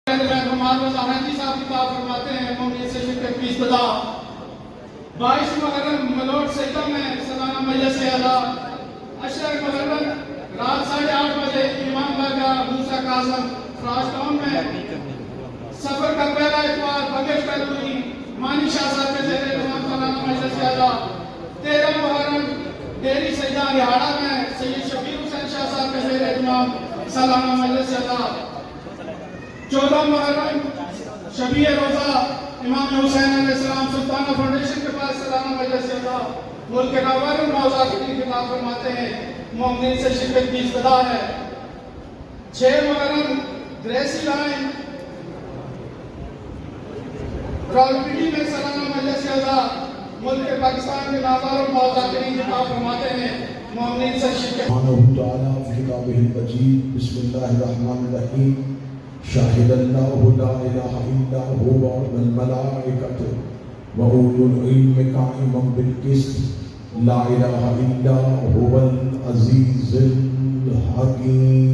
صاحب کتاب فرماتے ہیں مومن سے شرکت کی ابتدا 22 محرم ملوٹ سیدہ میں سالانہ مجلس اعلیٰ اشر محرم رات 8:30 بجے امام بارگاہ موسیٰ کاظم فراش ٹاؤن میں سفر کا پہلا اتوار بگش کروی مانی شاہ صاحب کے زیر امام سالانہ مجلس اعلیٰ 13 محرم ڈیری سیدہ رہاڑا میں سید شبیر حسین شاہ صاحب کے زیر امام سالانہ مجلس اعلیٰ 14 محرم شبیہ روزہ امام حسین علیہ السلام سلطانہ فاؤنڈیشن کے پاس سالانہ مجلس اعلیٰ ملک کے نوار الموضوعات کی کتاب فرماتے ہیں مومنین سے شرکت کی ابتدا ہے 6 محرم گریسی لائن راولپنڈی میں سالانہ مجلس اعلیٰ ملک کے پاکستان کے نوار الموضوعات کی کتاب فرماتے ہیں مومنین سے شرکت بسم اللہ الرحمن الرحیم شاہد اللہ لا الہ الا هو والملائکۃ وأولو العلم قائما بالقسط لا الہ الا هو العزیز الحکیم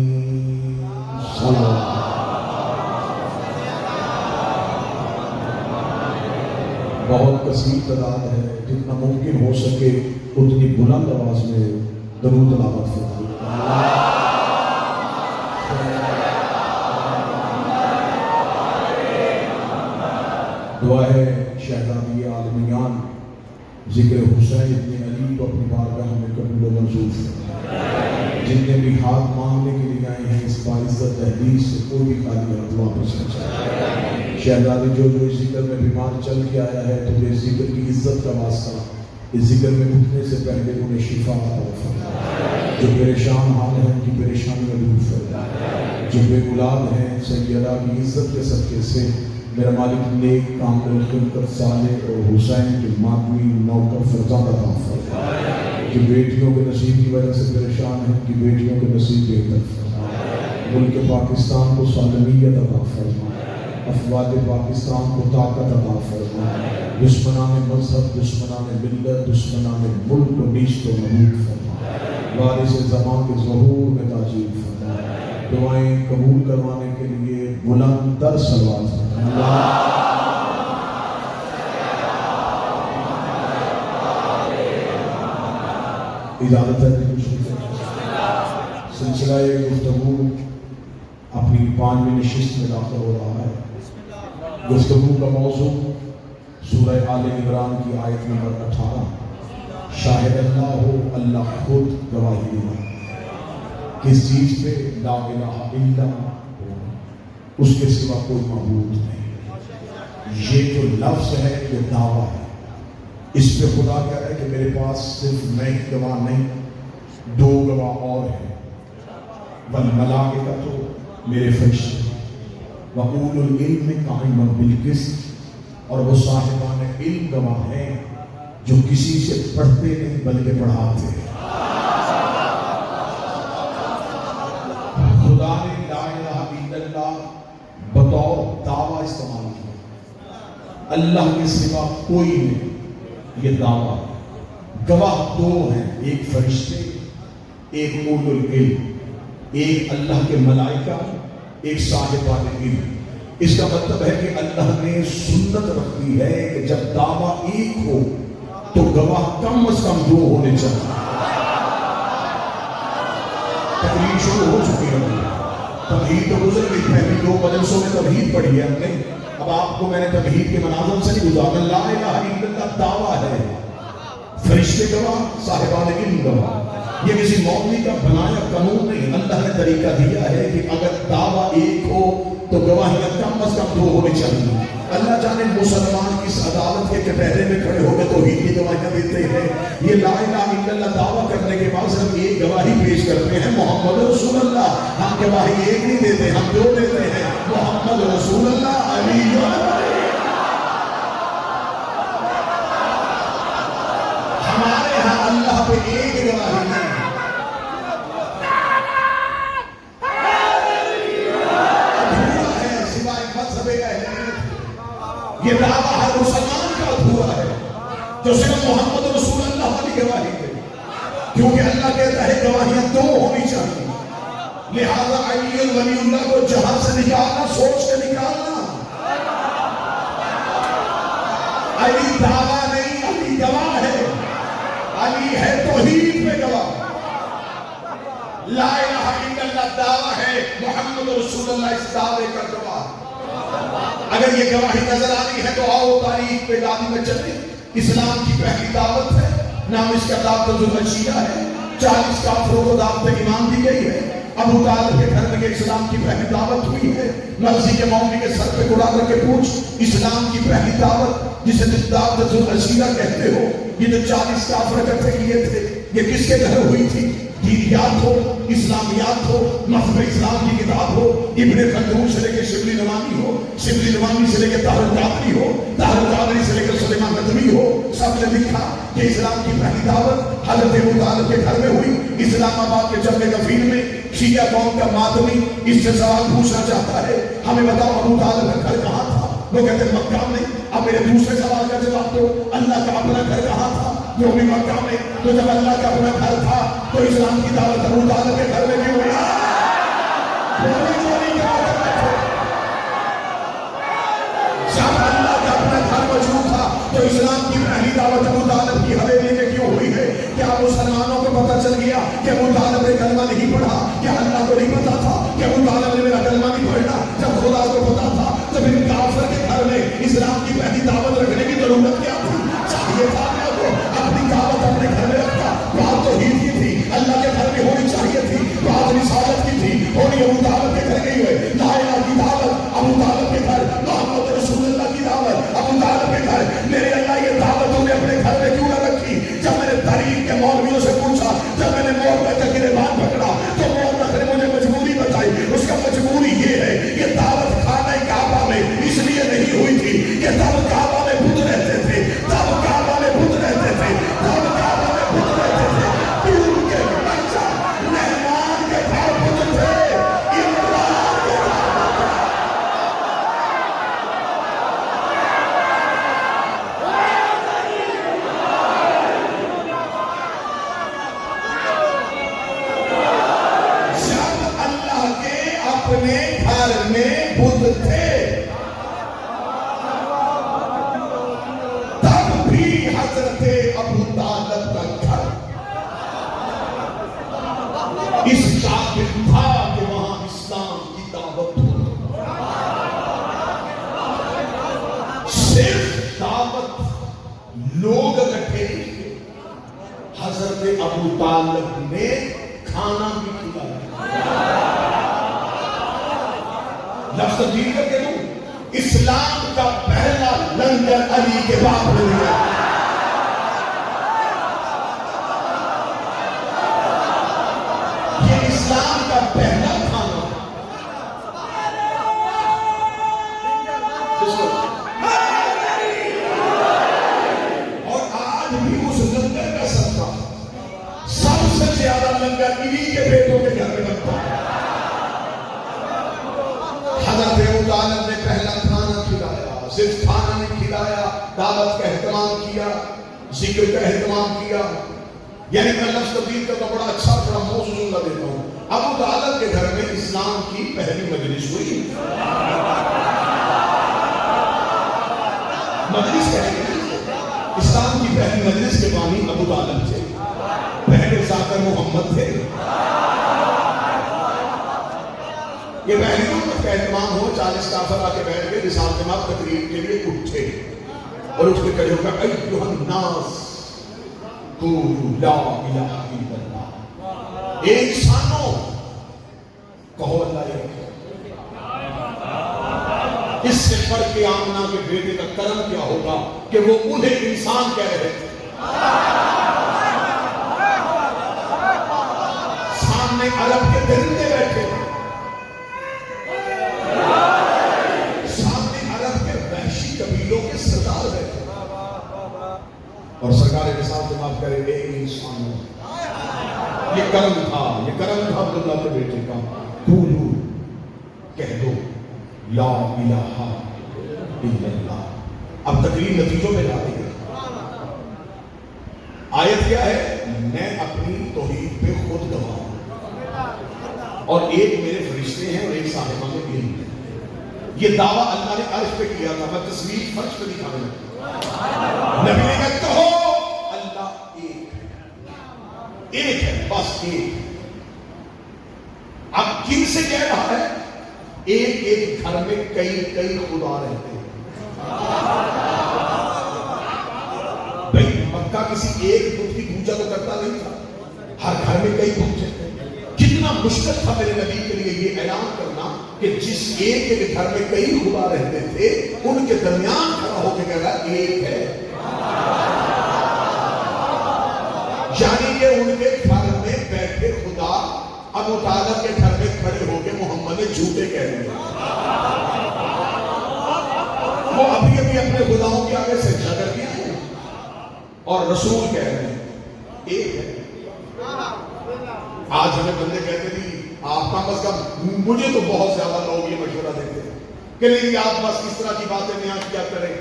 بہت کثیر تعداد ہے، جتنا ممکن ہو سکے اتنی بلند آواز میں درود تلاوت فرمائیں۔ دعا ہے شہزادی عالمیان ذکر حسین ابن علی کو اپنی بارگاہ میں قبول و منظور فرمائے۔ جتنے بھی ہاتھ مانگنے کے لیے آئے ہیں اس باعزت تحدیث سے کوئی بھی خالی ہاتھ واپس نہ جائے۔ شہزادی جو اس ذکر میں بیمار چل کے آیا ہے تو اس ذکر کی عزت کا واسطہ اس ذکر میں اٹھنے سے پہلے انہیں شفا عطا فرمائے۔ جو پریشان حال ہیں ان کی پریشانیاں دور فرمائے۔ جو بے اولاد ہیں سیدہ کی عزت کے صدقے سے میرا مالک نیک کامل خلقت صالح اور حسین کے مادوی نوکر فرزند عطا فرمائے۔ جو بیٹیوں کے نصیب کی وجہ سے پریشان ہیں ان کی بیٹیوں کے نصیب بہتر فرمائے۔ ملک پاکستان کو سالمیت عطا فرمائے۔ افواج پاکستان کو طاقت عطا فرمائے۔ دشمنان مذہب، دشمنان ملت، دشمنان ملک کو نیست و نابود فرمائے۔ وارث زمان کے ظہور میں تاجیل فرمائے۔ دعائیں قبول کروانے کے لیے بلند در صلوات اجازت ہے سلسلہ گفتگو اپنی 5ویں نشست میں داخل ہو رہا ہے۔ گفتگو کا موضوع سورہ آل عمران کی آیت نمبر 18 شاہد اللہ ہو اللہ خود گواہی دے کس چیز پہ لا الہ الا اس کے سوا کوئی معبود نہیں۔ یہ جو لفظ ہے یہ دعویٰ ہے، اس پہ خدا کہہ رہا ہے کہ میرے پاس صرف میں ہی گواہ نہیں 2 گواہ اور ہیں، والملائکۃ میرے فرشتے وأولو العلم قائما بالقسط اور وہ صاحبان علم گواہ ہیں جو کسی سے پڑھتے نہیں بلکہ پڑھاتے ہیں۔ خدا نے لا الہ الا اللہ بطور دعویٰ استعمال کیا، اللہ کے سوا کوئی نہیں، یہ دعویٰ ہے۔ گواہ 2 ہیں، ایک فرشتے ایک اولو العلم، ایک اللہ کے ملائکہ ایک صاحبان علم۔ اس کا مطلب ہے کہ اللہ نے سنت رکھی ہے کہ جب دعویٰ ایک ہو تو گواہ کم از کم 2 ہونے چاہیے۔ تقریر شروع ہو چکی ہے، تمہید تو گزر گئی، پہلی 2 مجلسوں میں تمہید پڑھی ہے ہم نے، اب آپ کو میں نے تمہید کے مناظر سے نہیں گزارا۔ لا الہ الا اللہ دعویٰ ہے، فرشتے گواہ صاحبان علم گواہ، یہ کسی مولوی کا بنایا قانون نہیں، اللہ نے طریقہ دیا ہے کہ اگر دعویٰ ایک ہو تو گواہیاں کم از کم 2 ہونی چاہیے۔ اللہ جانے مسلمان کس عدالت کے کٹہرے میں کھڑے ہو کے توحید کی گواہیاں دیتے ہیں، یہ لا الہ الا اللہ دعویٰ کرنے کے بعد صرف ایک گواہی پیش کرتے ہیں، محمد رسول اللہ۔ ہم گواہی ایک نہیں دیتے، ہم 2 دیتے ہیں، محمد رسول اللہ علی ہمارے ہاں اللہ پہ ایک گواہی نہیں، یہ دعویٰ ہے مسلمان کا ادھورا ہے جو صرف محمد رسول اللہ کی گواہی دے، کیونکہ اللہ کہتا ہے گواہیاں 2 ہونی چاہیے۔ لہذا علی ولی اللہ کو جہاں سے نکالنا سوچ کے نکالنا. علی دعویٰ نہیں، علی گواہ ہے. علی ہے توحید میں گواہ. لا الہ الا اللہ دعویٰ ہے، محمد رسول اللہ اس دعوے کا گواہ. اگر یہ گواہی نظر آ رہی ہے تو آؤ تاریخ پہ گاڑی میں چلیں. اسلام کی پہلی دعوت ہے، نام اس کا دعوت الشیعہ ہے. 40 کافروں کو دعوت ایمان دی گئی ہے. ابو طالب کے گھر میں اسلام کی پہلی دعوت ہوئی ہے. مرضی کے مومن کے سر پہ اڑا کر کے پوچھ، اسلام کی پہلی دعوت جسے دعوت الشیعہ کہتے ہو، یہ جو 40 کافر اکٹھے کیے تھے، یہ کس کے گھر ہوئی تھی؟ دینیات ہو، اسلامیات ہو، مذہب اسلام کی کتاب ہو، ابن خلدون سے لے کے شبلی نوانی ہو، شبلی نوانی سے لے کے طاہر القادری ہو، طاہر القادری سے لے کے سلیمان ندوی ہو، سب نے لکھا کہ اسلام کی پہلی دعوت حضرت ابو طالب کے گھر میں ہوئی. اسلام آباد کے جبل غفیر میں شیعہ قوم کا ماتمی اس سے سوال پوچھنا چاہتا ہے، ہمیں بتاؤ ابو طالب کا گھر کہاں تھا؟ وہ کہتے ہیں مکہ میں. اب میرے دوسرے سوال کا جواب دو، اللہ کا اپنا گھر کہاں تھا؟ وہ بھی مکہ میں. تو جب اللہ کا اپنا گھر تھا تو اسلام کی دعوت ابو طالب کے گھر میں کیوں ہوئی؟ جب اللہ کا اپنا گھر موجود تھا تو اسلام کی پہلی دعوت ابو طالب کی حویلی میں کیوں ہوئی ہے؟ کیا مسلمانوں کو پتہ چل گیا کہ ابو طالب نے کلمہ نہیں پڑھا؟ کیا اللہ کو نہیں پتا تھا کہ ابو طالب نے میرا کلمہ نہیں پڑھنا؟ جب خدا کو پتا تھا تو پھر کافر کے گھر میں اسلام کی پہلی دعوت رکھنے کی ضرورت کیا تھی؟ چاہیے تھا اپنی دعوت اپنے گھر میں رکھتا. بات توحید کی تھی، اللہ کے گھر میں ہونی چاہیے تھی. بات رسالت کی تھی، ہونی ابو طالب کے گھر گئی ہوئے. لا الہ کی دعوت ابو طالب کے گھر، محمد رسول اللہ کی دعوت ابو طالب کے گھر. میرے اللہ یہ دعوت تم نے اپنے گھر میں کیوں نہ رکھی؟ جب میں نے تاریخ کے مولویوں سے پوچھا، جب میں نے مول میں تک گریبان پکڑا تو مول تک نے مجھے مجبوری بتائی. اس کا مجبوری یہ ہے کہ دعوت خانہ کعبہ میں اس لیے نہیں ہوئی تھی کہ تب کعبہ میں بت رہتے تھے، تب کعبہ میں بت رہتے تھے، تب کعبہ میں بت رہتے تھے. ان کے بچہ مہمان کے گھر بت تھے، عمران کے گھر جب اللہ کے اپنے گھر میں بت تھے تب بھی حضرت ابو طالب کا گھر اس قابل تھا کہ وہاں اسلام کی دعوت ہو. صرف دعوت لوگ اکٹھے نہیں تھے، حضرت ابو طالب نے کھانا بھی کھلایا. لفظ تبدیل کر کے دوں، اسلام کا پہلا لنگر علی کے باپ نے دیا. یہ اسلام کا پہلا کھانا. اور آج بھی اس لنگر کا صدقہ سب سے زیادہ لنگر علی کے بیٹوں کے گھر میں بنتا ہے. حضرت ابو طالب نے پہلا کھانا کھلایا. صرف کھانا نہیں کھلایا، دعوت کا اہتمام کیا، ذکر کا اہتمام کیا. یعنی میں لفظ تبدیل کا بڑا اچھا بڑا موضوع جملہ دیتا ہوں. ابو طالب کے گھر میں اسلام کی پہلی مجلس ہوئی. مجلس کہیں گے، اسلام کی پہلی مجلس کے بانی ابو طالب تھے، پہلے ذاکر محمد تھے. یہ پہلی امت کا اہتمام ہو، 40 کافر آ کے بیٹھ کے رسالت جماعت تقریر کے لیے اٹھے اور اٹھ کے کہے ہوگا ایھا الناس قولوا لا الہ الا اللہ. اے انسانوں کہو اللہ ایک ہے. اس سے پڑھ کے آمنہ کے بیٹے کا کرم کیا ہوگا کہ وہ انہیں انسان کہہ رہے تھے. سامنے عرب کے درندے بیٹھے، قبیلوں کے سردار بیٹھے اور سرکار رسالت معاف کرے اے انسانوں. یہ کرم تھا عبداللہ کے بیٹے کا. قولو کہہ دو لا الہ الا اللہ. اب تقریر نتیجوں میں لا دی گئی. آیت کیا ہے؟ میں اپنی توحید پہ خود گواہ ہوں. اور ایک میرے فرشتے ہیں اور ایک صاحبان علم ہے. یہ دعویٰ اللہ نے عرش پہ کیا تھا. میں تصویر فرش پہ دکھانے لگا. نبی نے کہا کہو اللہ ایک ہے, بس ایک. اب کن سے کہہ رہا ہے؟ ایک ایک گھر میں کئی کئی خدا رہتے ہیں. بھائی مکہ کسی ایک بت کی پوجا تو کرتا نہیں تھا, ہر گھر میں کئی بت تھے. کتنا مشکل تھا میرے نبی کے لیے یہ اعلان کرنا کہ جس ایک ایک گھر میں کئی خدا رہتے تھے ان کے درمیان کھڑا ہو کے کہہ رہا ایک ہے. یعنی کہ ان کے گھر میں بیٹھے خدا ابو طالب کے گھر میں کھڑے ہو کے محمد نے جھوٹے کہہ رہے ہیں. وہ ابھی ابھی اپنے خداؤں کے آگے سجدہ کر دیا ہے اور رسول کہہ رہے ہیں ایک ہے. آج ہمیں بندے کہتے تھے آپ کم از کم, مجھے تو بہت زیادہ لوگ یہ مشورہ دیتے ہیں کہ نہیں آپ بس اس طرح کی باتیں بیان کیا کریں,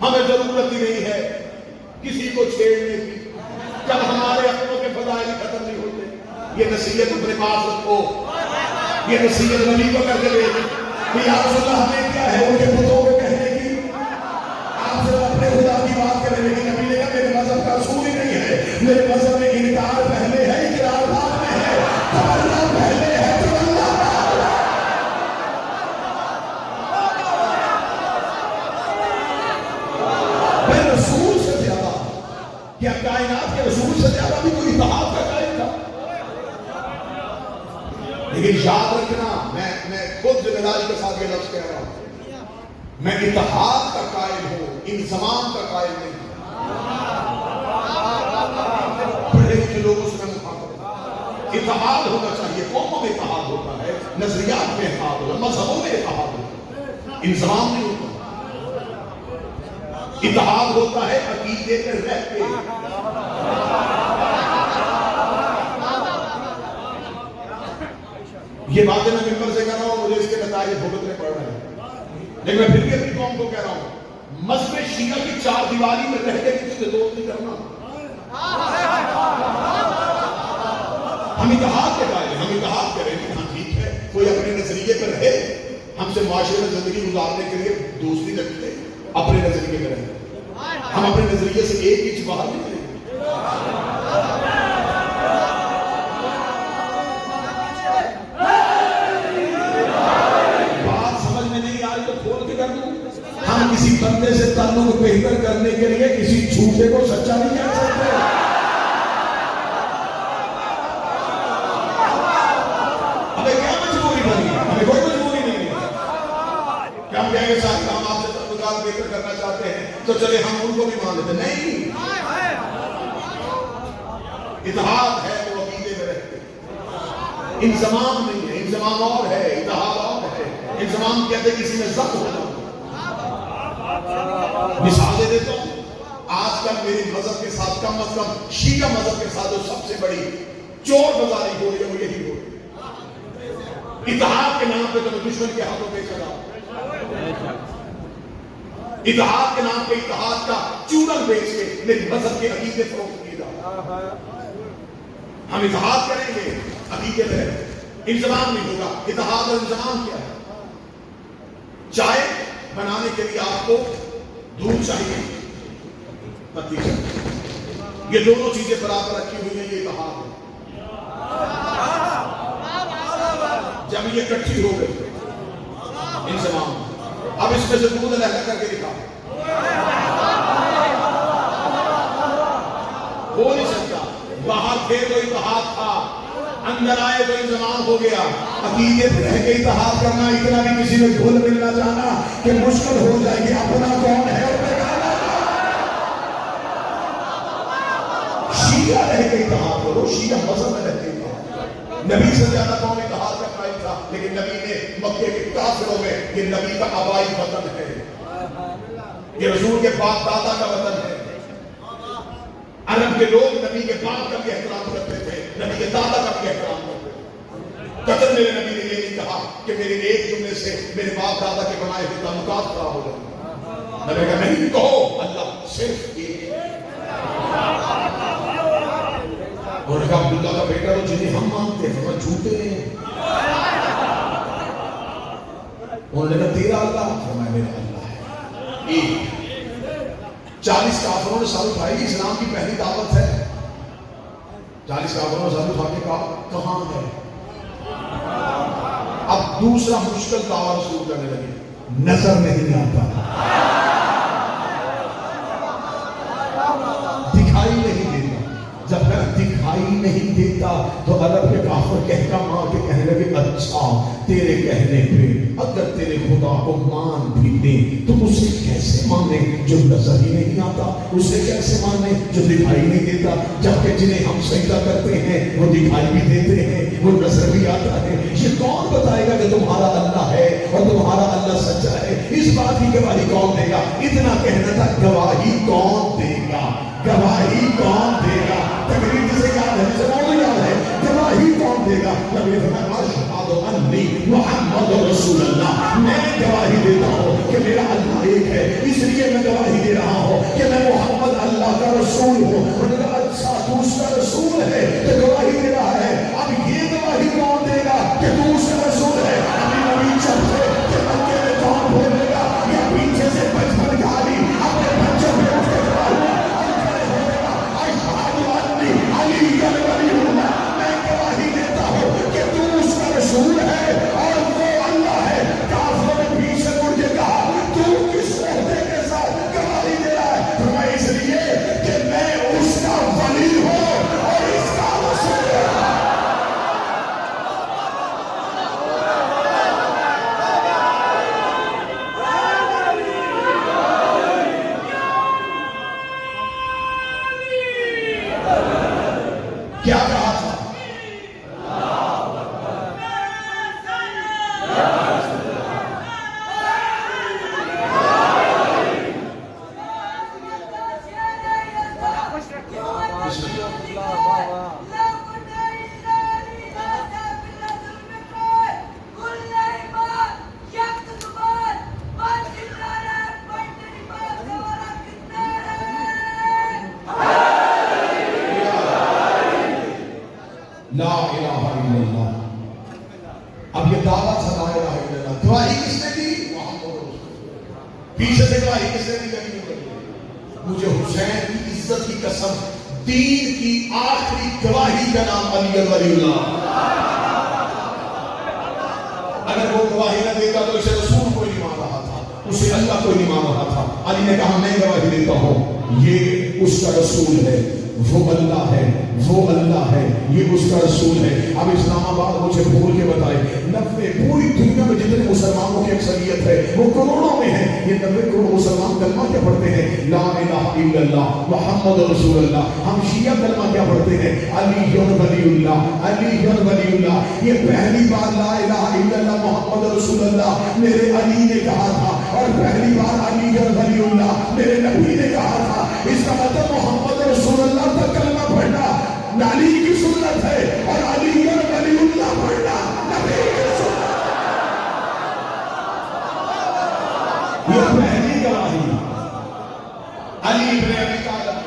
ہمیں ضرورت ہی نہیں ہے کسی کو چھیڑنے کی جب ہمارے اپنوں کے فضائل ختم نہیں ہوتے. یہ نصیحت اپنے پاس رکھو, یہ نصیحت نبی کو کر کے دے کہ یا رسول اللہ ہمیں کیا ہے ان کے بتوں کو کہنے کی, آپ صرف اپنے خدا کی بات کریں. لیکن نبی نے کہا میرے مذہب کا اصول ہی نہیں ہے, میرے مذہب میں انکار پہلے ہے اقرار بعد میں ہے, تمنا پہلے ہے تمنا بعد میں. میں رسول سے زیادہ, کیا کائنات کے رسول سے زیادہ بھی کوئی اتحاد کا قائل تھا؟ لیکن یاد رکھنا, میں خود ذمہ داری کے ساتھ یہ لفظ کہہ رہا ہوں, میں اتحاد کا قائل ہوں, انضمام کا قائل نہیں. بڑے لکھے لوگوں سے میں مخاطب, اتحاد ہونا چاہیے. قوموں میں اتحاد ہوتا ہے, نظریات میں اتحاد ہوتا ہے, مذہبوں میں اتحاد ہوتا ہے, انضمام نہیں ہوتا. اتحاد ہوتا ہے عقیدے میں رہ کے. یہ باتیں میں ممبر سے کہہ رہا ہوں, مجھے اس کے نتائج بھگتنے پڑ رہے ہیں, لیکن میں پھر بھی اپنی قوم کو کہہ رہا ہوں مذہب شیعہ کی چار دیواری میں رہ کے کسی سے دوست نہیں کرنا. ہم اتحاد کے قائل ہیں, ہم اتحاد کریں کہ ہاں ٹھیک ہے کوئی اپنے نظریے پر رہے, ہم سے معاشرے میں زندگی گزارنے کے لیے دوستی رکھتے, اپنے نظریے میں رہے. ہم اپنے نظریے سے ایک انچ باہر نہیں کریں. ہم کسی بندے سے تعلق بہتر کرنے کے لیے کسی جھوٹے کو سچا نہیں کہہ سکتے. ہمیں کیا مجبوری بنی ہے؟ ہمیں کوئی مجبوری نہیں ہے کہ ہم کہیں گے صاحب ہم آپ سے تعلقات بہتر کرنا چاہتے ہیں تو چلے ہم ان کو بھی مان لیتے. نہیں, اتحاد ہے تو عقیدے میں رہتے, انضمام نہیں ہے. انضمام اور ہے, اتحاد اور ہے. انضمام کہتے کسی میں ضبط ہونا. مثال دے دیتا ہوں, آج کل میرے مذہب کے ساتھ کم از کم شیعہ مذہب کے ساتھ جو سب سے بڑی چور بازاری ہو رہی ہے وہ یہی ہو رہی ہے. اتحاد کے نام پہ تو میں دشمن کے ہاتھوں پہ چلا, اتحاد کے نام پہ اتحاد کا چورن بیچ کے میرے مذہب کے عقیدے فروخت کیے جا. ہم اتحاد کریں گے عقیدے میں, انضمام نہیں ہوگا. اتحاد اور انضمام کیا ہے؟ چائے بنانے کے لیے آپ کو دودھ چاہیے, پتی چاہیے, یہ دونوں چیزیں برابر رکھی ہوئی ہیں, یہ اتحاد ہے. جب یہ کٹھی ہو گئی انضمام, اب اس میں سے دودھ لہلا کر کے دکھا, ہو نہیں سکتا. باہر تھے تو اتحاد تھا, اندر آئے تو انضمام ہو گیا. عقیدے پہ رہ کے اتحاد کرنا اتنا بھی کسی میں گھل ملنا چاہنا کہ مشکل ہو جائے گی. اپنا کون ہے اور بیگانہ کون؟ شیعہ رہ کے اتحاد کرو, شیعہ مذہب میں رہ کے اتحاد. نبی سے زیادہ کون اتحاد کا قائل تھا, لیکن نبی نے مکے کے کافروں میں, یہ نبی کا آبائی وطن ہے, یہ رسول کے باپ دادا کا وطن ہے. عرب کے لوگ نبی کے باپ کا بھی احترام کرتے تھے, نبی کے دادا کا بھی احترام کرتے تھے. قطر میرے نبی نے یہ نہیں کہا کہ میرے ایک جملے سے میرے باپ دادا کے بنائے ہوئے تعلقات خراب ہو جائیں. نبی کہا نہیں, کہو اللہ صرف ایک. اور کہا عبداللہ کا بیٹا تو جنہیں ہم مانتے ہیں وہ جھوٹے ہیں. انہوں نے کہا تیرا اللہ؟ فرمایا میرا اللہ ہے ایک۔ 40 کافروں نے سر اٹھائی، اسلام کی پہلی دعوت ہے۔ 40 کافروں نے سر اٹھا کے کہا کہاں ہے؟ اب دوسرا مشکل دعویٰ رسول کرنے لگے، نظر نہیں آتا، دکھائی نہیں دیتا۔ جب میں دکھائی نہیں دیتا تو عرب کے کافر کہکا مار کے کہنے لگے اچھا تیرے کہنے پہ اگر تیرے خدا کو مان بھی دیں تو اسے کیسے مانے جو نظر ہی نہیں آتا، اسے کیسے مانے جو دکھائی نہیں دیتا، جبکہ جنہیں ہم سجدہ کرتے ہیں وہ دکھائی بھی دیتے ہیں، وہ نظر بھی آتا ہے۔ یہ کون بتائے گا کہ تمہارا اللہ ہے اور تمہارا اللہ سچا ہے؟ اس بات کی گواہی کون دے گا؟ اتنا کہنا تھا گواہی کون دے گا، گواہی کون دے گا؟ تقریر جسے یاد ہے، جسے موضوع یاد ہے، گواہی کون دے گا؟ نبی فرمایا اشہد انی محمد رسول اللہ، میں گواہی دیتا ہوں کہ میرا اللہ ایک ہے، اس لیے میں گواہی دے رہا ہوں کہ میں محمد اللہ کا رسول ہوں۔ انہوں نے کہا اچھا تو اس کا رسول ہے تو گواہی دے رہا ہے، اب یہ گواہی کون دے گا کہ تو اس کا رسول ہے؟ ابھی نبی چل سے کہ مکے میں کون بولے گا یا پیچھے سے بچپن گالی اپنے بچوں پہ اٹھ کے کھڑا ہوا اور کھڑے ہوئے گا اشہد انی علی ولی اللہ، میں گواہی دیتا ہوں کہ تو اس کا رسول ہے اور وہ اللہ ہے۔ کافروں نے پیچھے مڑ کے کہا تو کس عہدے کے ساتھ گواہی دے رہا ہے؟ فرمایا اس لیے کہ میں اس کا ولی ہوں اور اس کا رسول ہوں۔ کیا کہا تھا؟ لا الہ الا اللہ۔ اب یہ دعوت ہے لا الہ الا اللہ، گواہی کس نے دی؟ محمد رسول اللہ۔ پیچھے سے گواہی کس نے دی؟ مجھے حسین کی عزت کی قسم، دین کی آخری گواہی کا نام علی ولی اللہ۔ اگر وہ گواہی نہ دیتا تو اسے رسول کوئی نہیں مان رہا تھا، اسے اللہ کوئی نہیں مان رہا تھا۔ علی نے کہا میں گواہی دیتا ہوں یہ اس کا رسول ہے، وہ اللہ ہے، وہ اللہ ہے، یہ اس کا رسول ہے۔ اب اسلام آباد مجھے بھول کے بتائے 90 پوری دنیا میں جتنے مسلمانوں کی اکثریت ہے وہ کروڑوں میں ہے، یہ 90 کروڑ مسلمان کلمہ کیا پڑھتے ہیں؟ لا الہ الا اللہ محمد رسول اللہ۔ ہم شیعہ کلمہ کیا پڑھتے ہیں؟ علی ولی اللہ، علی ولی اللہ۔ یہ پہلی بار لا الہ الا اللہ محمد رسول اللہ میرے علی نے کہا تھا، اور پہلی بار علی ولی اللہ میرے نبی نے کہا تھا۔ اس کا مطلب محمد رسول اللہ کا کلمہ پڑھنا علی کی سنت ہے اور علی ولی اللہ پڑھنا نبی کی سنت۔ یہ پہلی گواہی علی بن ابی طالب۔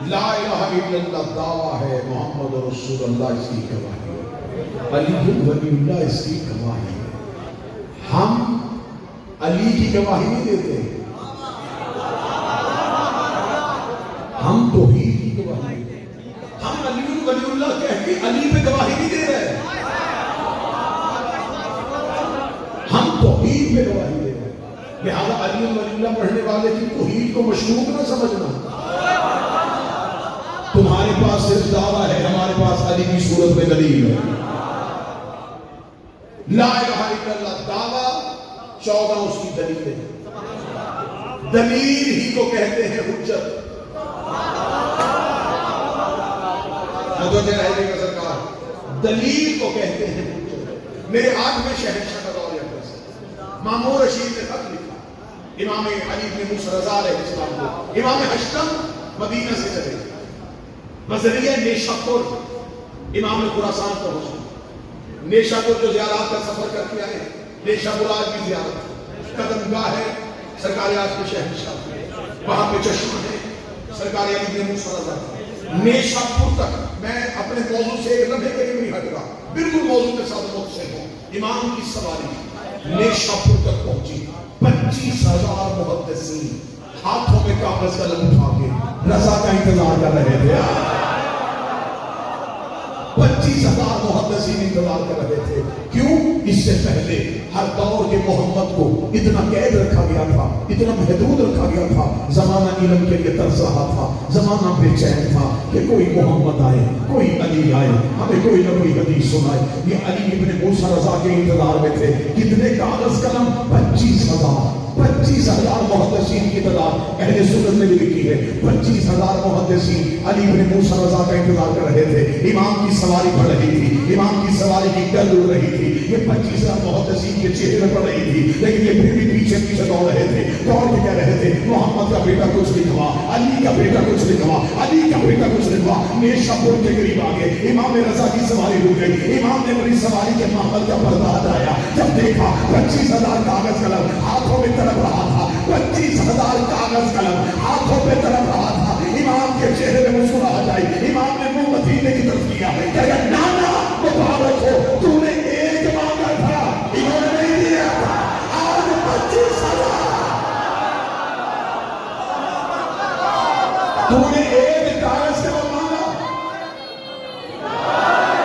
لا الہ الا اللہ دعویٰ ہے، محمد رسول اللہ اس کی گواہی ہے، علی ولی اللہ اس کی گواہی ہے۔ ہم علی کی گواہی نہیں دیتے، ہم توحید کی گواہی دیتے ہیں۔ ہم علی ولی اللہ کہہ کے علی پہ گواہی نہیں دے رہے، ہم توحید پہ گواہی دے رہے ہیں۔ لہذا علی ولی اللہ پڑھنے والے کی توحید کو مشکوک نہ سمجھنا۔ تمہارا تمہارے پاس صرف دعویٰ ہے، ہمارے پاس علی کی صورت میں دلیل ہے۔ لا الہ الا اللہ دعویٰ، 14 اس کی دلیل ہے۔ دلیل ہی کو کہتے ہیں حجت۔ سرکار دلیل کو کہتے ہیں حجت۔ میرے ہاتھ میں شہنشاہ کا دور ہے، مامور رشید نے خط لکھا امام علی بن موسیٰ رضا علیہ السلام کو۔ امام ہشتم مدینہ سے چلے بذریعہ نیشاپور امام خراسان پہنچے۔ نیشاپور جو زیارات کا سفر کر کے آئے، نیشاپور آج بھی زیارت قدم گاہ ہے سرکار آج کے شہنشاہ، وہاں پہ چشمہ ہے سرکار علی بن موسیٰ رضا۔ نیشاپور تک میں اپنے موضوع سے ایک لمحے کے لیے نہیں ہٹ رہا، بالکل موضوع کے ساتھ متصل ہوں۔ امام کی سواری نیشاپور تک پہنچی، 25,000 محدثین ہاتھوں میں کاغذ قلم اٹھا کے رضا کا انتظار کر رہے تھے۔ 25,000 محدثین انتظار کر رہے تھے۔ کیوں؟ اس سے پہلے ہر دور کے محمد کو اتنا قید رکھا گیا تھا، اتنا محدود رکھا گیا تھا، زمانہ علم کے لیے ترس رہا تھا، زمانہ بے چین تھا کہ کوئی محمد آئے، کوئی علی آئے، ہمیں کوئی نہ کوئی حدیث سنائے۔ یہ علی ابن موسیٰ رضا کے انتظار میں تھے۔ کتنے کاغذ قلم؟ 25,000 محدثین کی تعداد اہل سنت نے بھی لکھی ہے۔ 25,000 محدثین علی ابن موسیٰ رضا کا انتظار کر رہے تھے۔ امام کی سواری پڑ رہی تھی، امام کی سواری کی ڈل اڑ رہی تھی، یہ 25,000 محدثین کے چہرے پڑ رہی تھی، لیکن یہ پھر بھی پیچھے پیچھے دوڑ رہے تھے۔ دوڑ کے کہہ رہے تھے محمد کا بیٹا کچھ لکھوا، علی کا بیٹا کچھ لکھوا، علی کا بیٹا کچھ لکھوا۔ نیشاپور کے قریب آگے امام رضا کی سواری رک گئی۔ امام نے اپنی سواری کے محمل کا پردہ ہٹایا، جب دیکھا 25,000 کاغذ قلم ہاتھوں میں تڑپ رہا تھا، 25,000 کاغذ قلم ہاتھوں پہ تڑپ رہا تھا۔ امام کے چہرے میں مسکراہٹ آئی۔ امام نے منہ مدینے کی طرف کیا، کہا نانا مبارک ہو، تو نے ایک مانگا تھا، انہوں نے نہیں دیا تھا، آج 25,000 تو نے ایک کاغذ قلم مانگا،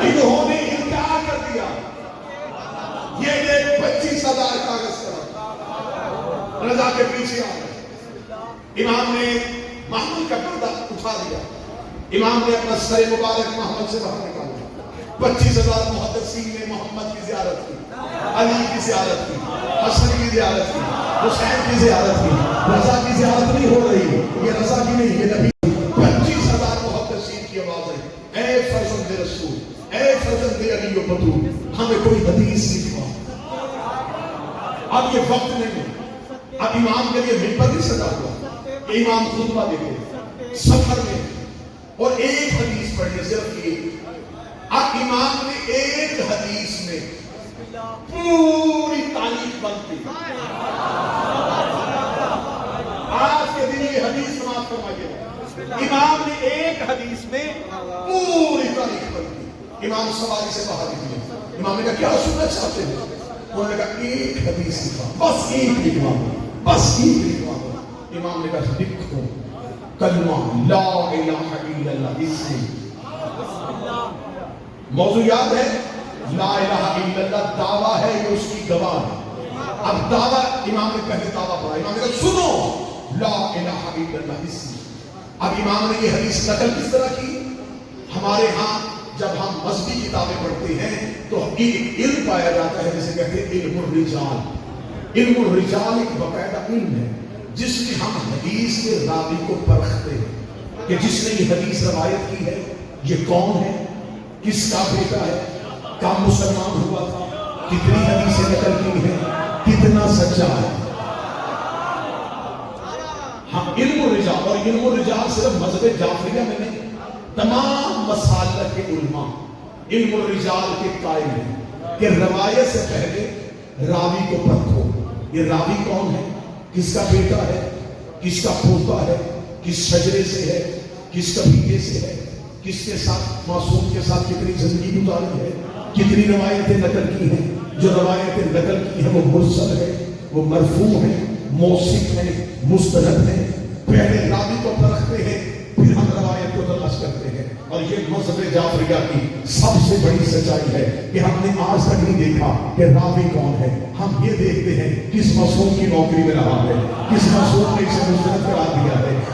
انہوں نے انکار کر دیا۔ یہ دیکھ 25,000 کاغذ قلم رضا کے پیچھے آ گئے۔ امام نے محمد کا پردہ اٹھا دیا، امام نے اپنا سر مبارک محمد سے باہر نکالا۔ 25,000 محدثین نے محمد کی زیارت کی، علی کی زیارت کی، حسن کی زیارت کی، حسین کی زیارت کی۔ رضا کی زیارت نہیں ہو رہی، یہ رضا کی نہیں، یہ نبی۔ 25,000 محدثین کی آواز ہے، اے فرزند رسول، اے فرزند علی و بطول، ہمیں کوئی حدیث لکھوا۔ اب یہ وقت نہیں ہے، اب امام کے لیے ممبر نہیں سجا ہوا کہ امام خطبہ دیتے سفر میں اور ایک حدیث پڑھنے، صرف ایک۔ اب امام نے ایک حدیث میں پوری تاریخ بنتی، آج کے دن یہ حدیث سماعت فرمائیے، امام نے ایک حدیث میں پوری تاریخ بنتی۔ امام سواری سے باہر نکلے، امام نے کہا کیا سننا چاہتے ہیں؟ انہوں نے کہا ایک حدیث لکھوا، بس ایک لکھوا، بس ایک لکھوا۔ امام نے کہا لکھو کلمہ لا الہ الا اللہ، اس سے موضوع یاد ہے، لا الہ الا اللہ دعویٰ ہے، یہ اس کی گواہ ہے۔ اب دعویٰ امام نے پہلے دعویٰ پڑھا، امام نے کہا سنو لا الہ الا اللہ، اس سے اب امام نے یہ حدیث نقل کس طرح کی؟ ہمارے ہاں جب ہم مذہبی کتابیں پڑھتے ہیں تو ایک علم پایا جاتا ہے جسے کہتے ہیں علم الرجال۔ علم الرجال ایک باقاعدہ علم ہے جس میں ہم حدیث کے راوی کو پرکھتے ہیں کہ جس نے یہ حدیث روایت کی ہے یہ کون ہے، کس کا بیٹا ہے، کب مسلمان ہوا تھا، کتنی حدیثیں نقل کی ہیں، کتنا سچا ہے۔ ہم علم الرجال، اور علم الرجال صرف مذہب جعفریہ میں نہیں، تمام مسالک کے علماء علم الرجال کے قائل ہیں کہ روایت سے پہلے راوی کو پرکھو، یہ راوی کون ہے، کس کا بیٹا ہے، کس کا پوتا ہے، کس شجرے سے ہے، کس قبیلے سے ہے، کس کے ساتھ معصوم کے ساتھ کتنی زندگی گزاری ہے، کتنی روایتیں نقل کی ہیں۔ جو روایتیں نقل کی ہیں وہ مرسل ہے، وہ مرفوع ہے، موثق ہے، مستند ہے۔ پہلے راوی کو پرکھتے ہیں، پھر ہم روایت کو تلاش کرتے ہیں۔ اور یہ مذہب جعفریہ کی سب سے بڑی سچائی ہے کہ ہم نے آج تک نہیں دیکھا کہ راوی کون ہے، ہم یہ دیکھتے ہیں کس معصوم کی نوکری میں رہا ہے، کس معصوم نے اسے مستند قرار دیا ہے۔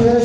2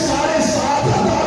7,500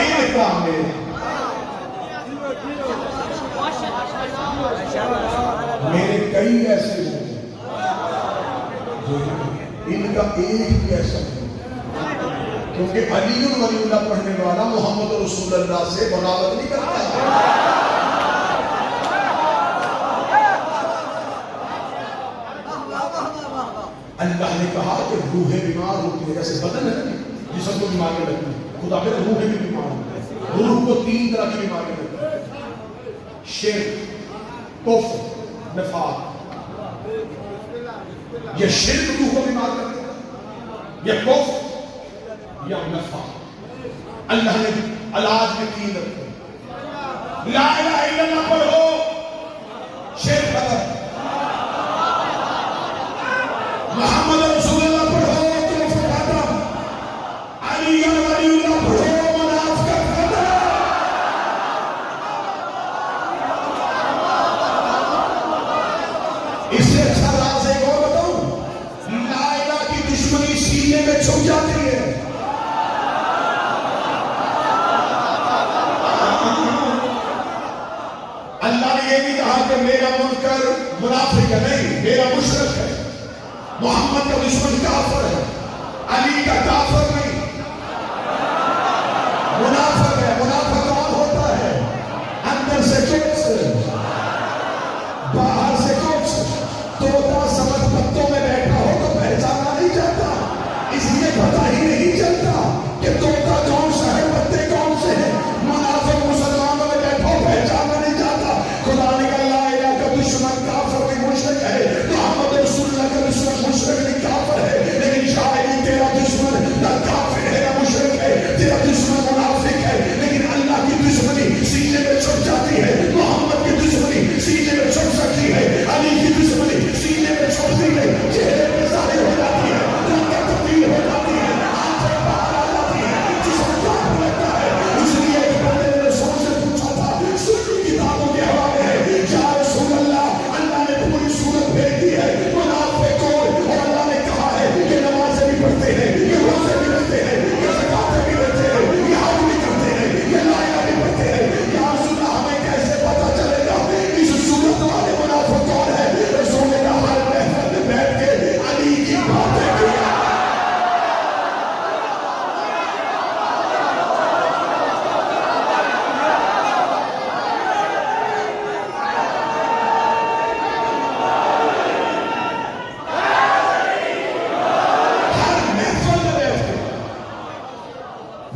ایک کام میرا، میرے کئی ایسے ہیں ان کا ایک بھی ایسا نہیں، کیونکہ علی ولی اللہ پڑھنے والا محمد رسول اللہ سے بغاوت نہیں کرتا۔ اللہ نے کہا کہ روحیں بیمار ہوتی ہیں، جیسے بدن ہے نا جسم کو بیماریاں لگتی ہیں، خدا کے روحیں بھی بیمار ہوتی ہیں۔ روح کو 3 طرح کی بیماریاں لگتی ہیں، شرک، کفر، نفاق۔ یہ شرک روح کو بیمار کرتا ہے، یا کفر یا نفاق۔ اللہ نے علاج میں 3 رکھے، لا الہ الا اللہ پڑھو شرک ختم، محمد رسول اللہ پڑھو کفر ختم، علی ولی اللہ پڑھو منافقت ختم۔ اس سے اچھا راز ایک اور بتاؤں، لا الہ کی دشمنی سینے میں چھپ جاتی ہے۔ اللہ نے یہ بھی کہا کہ میرا منکر منافق ہے نہیں، میرا مشرک ہے، محمد کا دشمن کافر ہے، علی کا کافر نہیں، منافق ہے۔ منافق کون ہوتا ہے؟ اندر سے کچھ باہر سے کچھ، طوطا سمجھ پتوں میں بیٹھا ہو تو پہچانا نہیں جاتا، اس لیے پتہ ہی نہیں چلتا کہ طوطا کون سا ہے، پتے کون سے ہیں۔ منافق مسلمانوں میں بیٹھا ہو پہچانا نہیں جاتا۔ خدا نے کہا لا الہ کا دشمن کافر نہیں مشرک ہے، محمد رسول اللہ کا دشمن مشرک نہیں کافر ہے، لیکن شاید تیرا دشمن نہ کافر ہے نہ مشرک ہے، تیرا دشمن منافق ہے، لیکن اللہ کی دشمنی سینے میں چھپ جاتی ہے، محمد کی دشمنی سینے میں چھپ سکتی ہے، علی کی دشمنی سینے میں چھپتی ہے، چہرے پہ ظاہر ہو جاتی ہے، رنگیں تبدیل ہو جاتی ہے، آنکھیں باہر آ جاتی ہے، جسم کام لگتا ہے۔ اس لیے ایک بندے نے رسول سے پوچھا تھا، سنی کتابوں کے حوالے ہے، یا رسول اللہ، اللہ نے پوری صورت بھیج دی ہے، منافقوں، اور اللہ نے کہا ہے کہ نمازیں بھی پڑھتے ہیں، یہ روزے بھی رکھتے ہیں، یہ زکاتیں بھی دیتے ہیں، یہ حج بھی کرتے ہیں، یہ لا الہ بھی پڑھتے ہیں۔ یا رسول اللہ ہمیں کیسے پتہ چلے گا اس صورت والے منافق کون ہے؟ رسول نے کہا ہر محفل میں بیٹھ کے علی کی باتیں کیا۔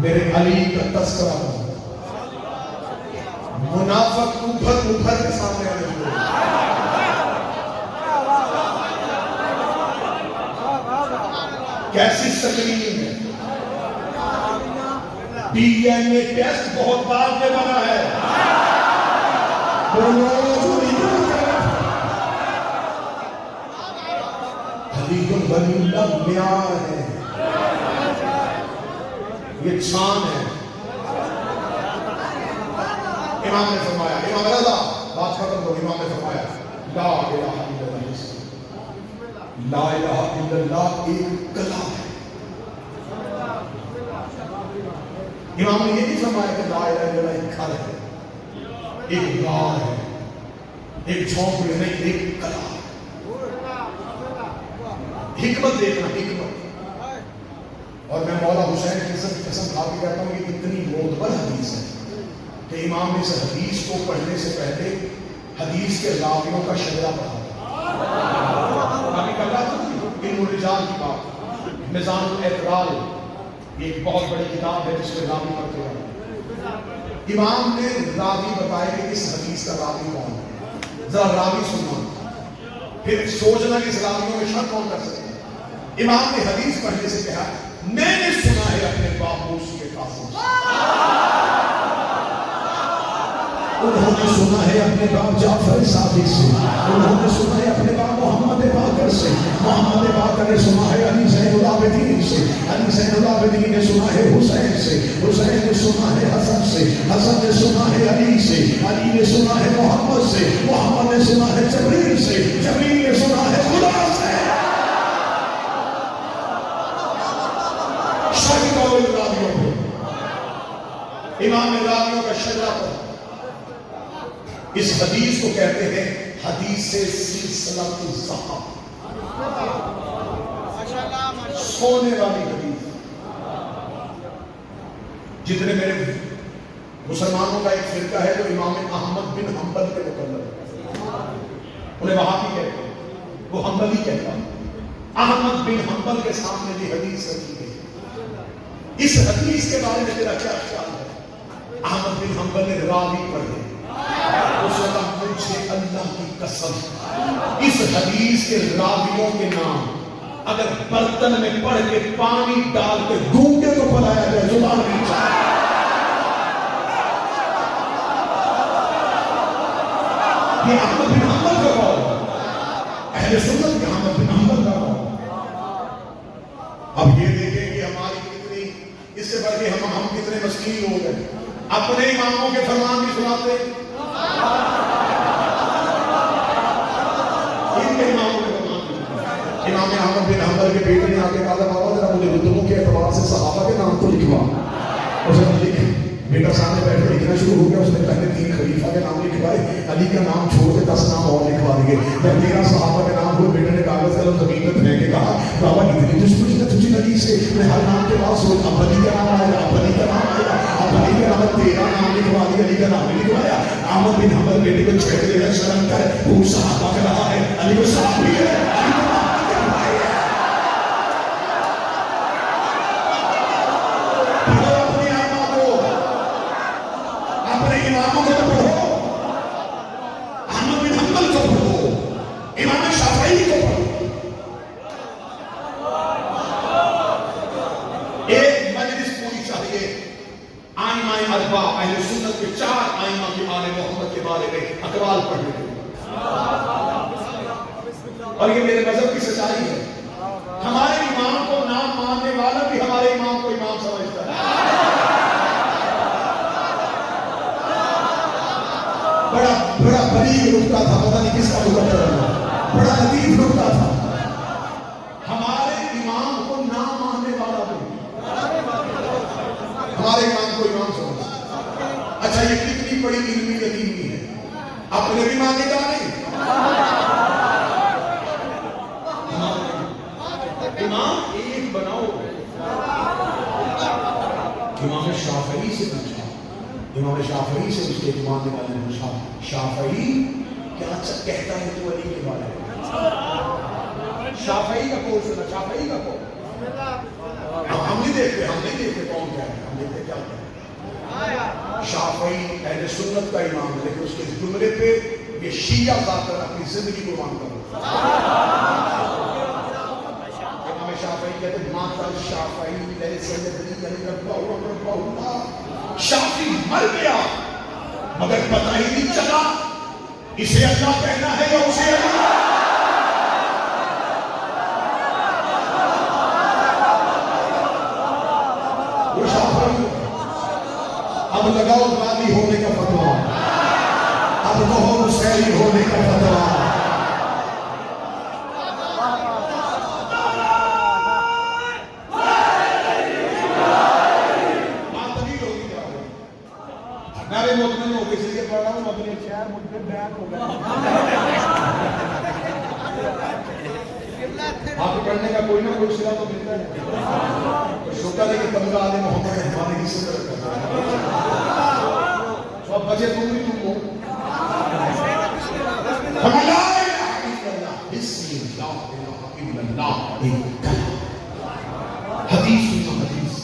میرے علی کا تذکرہ ہو، منافق ابھر کے سامنے آنے لگے۔ کیسی تکلیف ہے، ڈی این اے ٹیسٹ بہت بعد میں بنا ہے، علی ولی اللہ معیار ہے، یہ شان ہے۔ امام نے فرمایا، امام رضا بات ختم ہو، امام نے فرمایا لا الہ الا اللہ، لا الہ الا اللہ ایک کلا ہے۔ امام نے یہ نہیں فرمایا کہ لا الہ الا اللہ ایک گھر ہے، ایک غار ہے، ایک جھونپڑی نہیں، ایک کلا ہے۔ حکمت دیکھنا، حکمت۔ اور میں مولا حسین کی عزت کی قسم کھا کے کہتا ہوں کہ اتنی معتبر حدیث ہے کہ امام نے اس حدیث کو پڑھنے سے پہلے حدیث کے راویوں کا شجرہ پڑھا تھا۔ ابھی کر رہا تھا علم الرجال کی بات، میزان الاعتدال ایک بہت بڑی کتاب ہے جس میں راوی پڑھتے ہیں۔ امام نے راوی بتائے کہ اس حدیث کا راوی کون ہے، ذرا راوی سننا، پھر سوچنا کہ اس راویوں میں شک کون کر سکتے ہیں۔ امام نے حدیث پڑھنے سے کہا میں نے سنا ہے اپنے باپ موسی کے قاسم سے، انہوں نے سنا ہے اپنے باپ جعفر صادق سے، انہوں نے سنا ہے اپنے باپ محمد باقر سے، محمد باقر نے سنا ہے علی زین العابدین سے، علی زین العابدین نے سنا ہے حسین سے، حسین نے سنا ہے حسن سے، حسن نے سنا ہے علی سے، علی نے سنا ہے محمد سے، محمد نے سنا ہے جبریل سے، جبریل نے سنا ہے خدا سے۔ امام راویوں کا شجرہ پڑھا. اس حدیث کو کہتے ہیں حدیث سلسلہ الذہب، سونے والی حدیث. جتنے میرے مسلمانوں کا ایک فرقہ ہے جو امام احمد بن حنبل کے مقلد ہے، انہیں وہابی کہتے ہیں، وہ حنبلی کہتا ہے. احمد بن حنبل کے سامنے یہ حدیث رکھی گئی. اس حدیث کے بارے میں تیرا کیا خیال ہے؟ احمد بن حنبل نے راوی پڑھے، اس وقت مجھے اللہ کی قسم اس حدیث کے راویوں کے نام اگر برتن میں پڑھ کے پانی ڈال کے گونگے کو پلایا جائے زبان نہیں چاہے. یہ احمد بن حنبل کا قول، اہل سنت کے احمد بن حنبل کا قول. اب یہ دیکھیں کہ ہماری کتنی، اس سے بڑھ کے ہم کتنے مسکین لوگ ہیں، اپنے اماموں کے فرمان بھی سناتے ہیں، ان کے اماموں کے فرمان بھی. امام احمد بن حنبل کے بیٹے نے آ کے کہا بابا ذرا مجھے رتبوں کے اعتبار سے صحابہ کے نام تو لکھوا. اس نے لکھا، بیٹا سامنے بیٹھ کے لکھنا شروع ہو گیا. اس نے پہلے 3 خلیفہ کے نام لکھوائے، علی کا نام چھوڑ کے 10 نام اور لکھوا دیے. جب 13 صحابہ کے نام ہوئے، بیٹے نے کاغذ قلم زمین میں پھینک کے کہا بابا اتنی دشمنی ہے تجھے علی سے، میں ہر نام کے بعد سوچ اب علی کا نام آئے گا، اب علی کا نام آئے گا، اب علی کا نام 13 نام لکھوا دیا، علی کا نام نہیں لکھوایا. احمد بن حنبل بیٹے کو چھیڑ دے رہا، شرم کر، وہ صحابہ کا رہا ہے، علی کو صحابی ہے. اماموں کو پڑھو، احمد بن حنبل کو پڑھو، امام شافعی کو پڑھو. ایک مجلس پوری چاہیے آئمہ اربعہ اہل سنت کے 4 آئمہ کی آل محمد کے بارے میں اقوال پڑھنے کے. اور یہ میرے مذہب کی سچائی ہے. ہمارے امام کو نام ماننے والا بھی ہمارے امام کو امام سمجھتا ہے. بڑا بڑی نکتہ تھا، پتہ نہیں کس کا نکتہ تھا، بڑا لطیف نکتہ تھا. ہمارے امام کو نہ ماننے والا بھی ہمارے امام کو امام سمجھتا. اچھا یہ کتنی بڑی علمی یقینی ہے، اپنے بھی مانے گا نہیں. امام ایک بناؤ. امام شافعی سے پوچھا، امام شافعی سے اس کے ماننے والے نے پوچھا شافعی کیا کہتا ہے تو علی کے بارے میں. شافعی کا قول سنا، شافعی کا قول. ہم نہیں دیکھتے کون کیا ہے، ہم دیکھتے کیا ہے. شافعی اہل سنت کا امام ہے، لیکن اس کے جملے پہ یہ شیعہ ذات کر اپنی زندگی قربان کرو. امام شافعی کہتے ہیں ماتا شافعی لیس یدری یعنی ربہ اللہ. شافعی مر گیا مگر پتہ ہی نہیں چلا اسے اللہ کہنا ہے یا اسے اللہ. وہ شافعی اب لگاؤ غازی ہونے کا فتویٰ، اب کہو حسینی ہونے کا فتویٰ. آپ پڑھنے کا کوئی نہ کوئی صلہ تو ملتا ہے. شکر ہے کہ تمغہ آل محمد ہمارے حصے میں رکھا ہے. تو اب بچے تم بھی تم ہو. ہم لا الہ الا اللہ بسم اللہ الہ الا اللہ. حدیث سنو حدیث.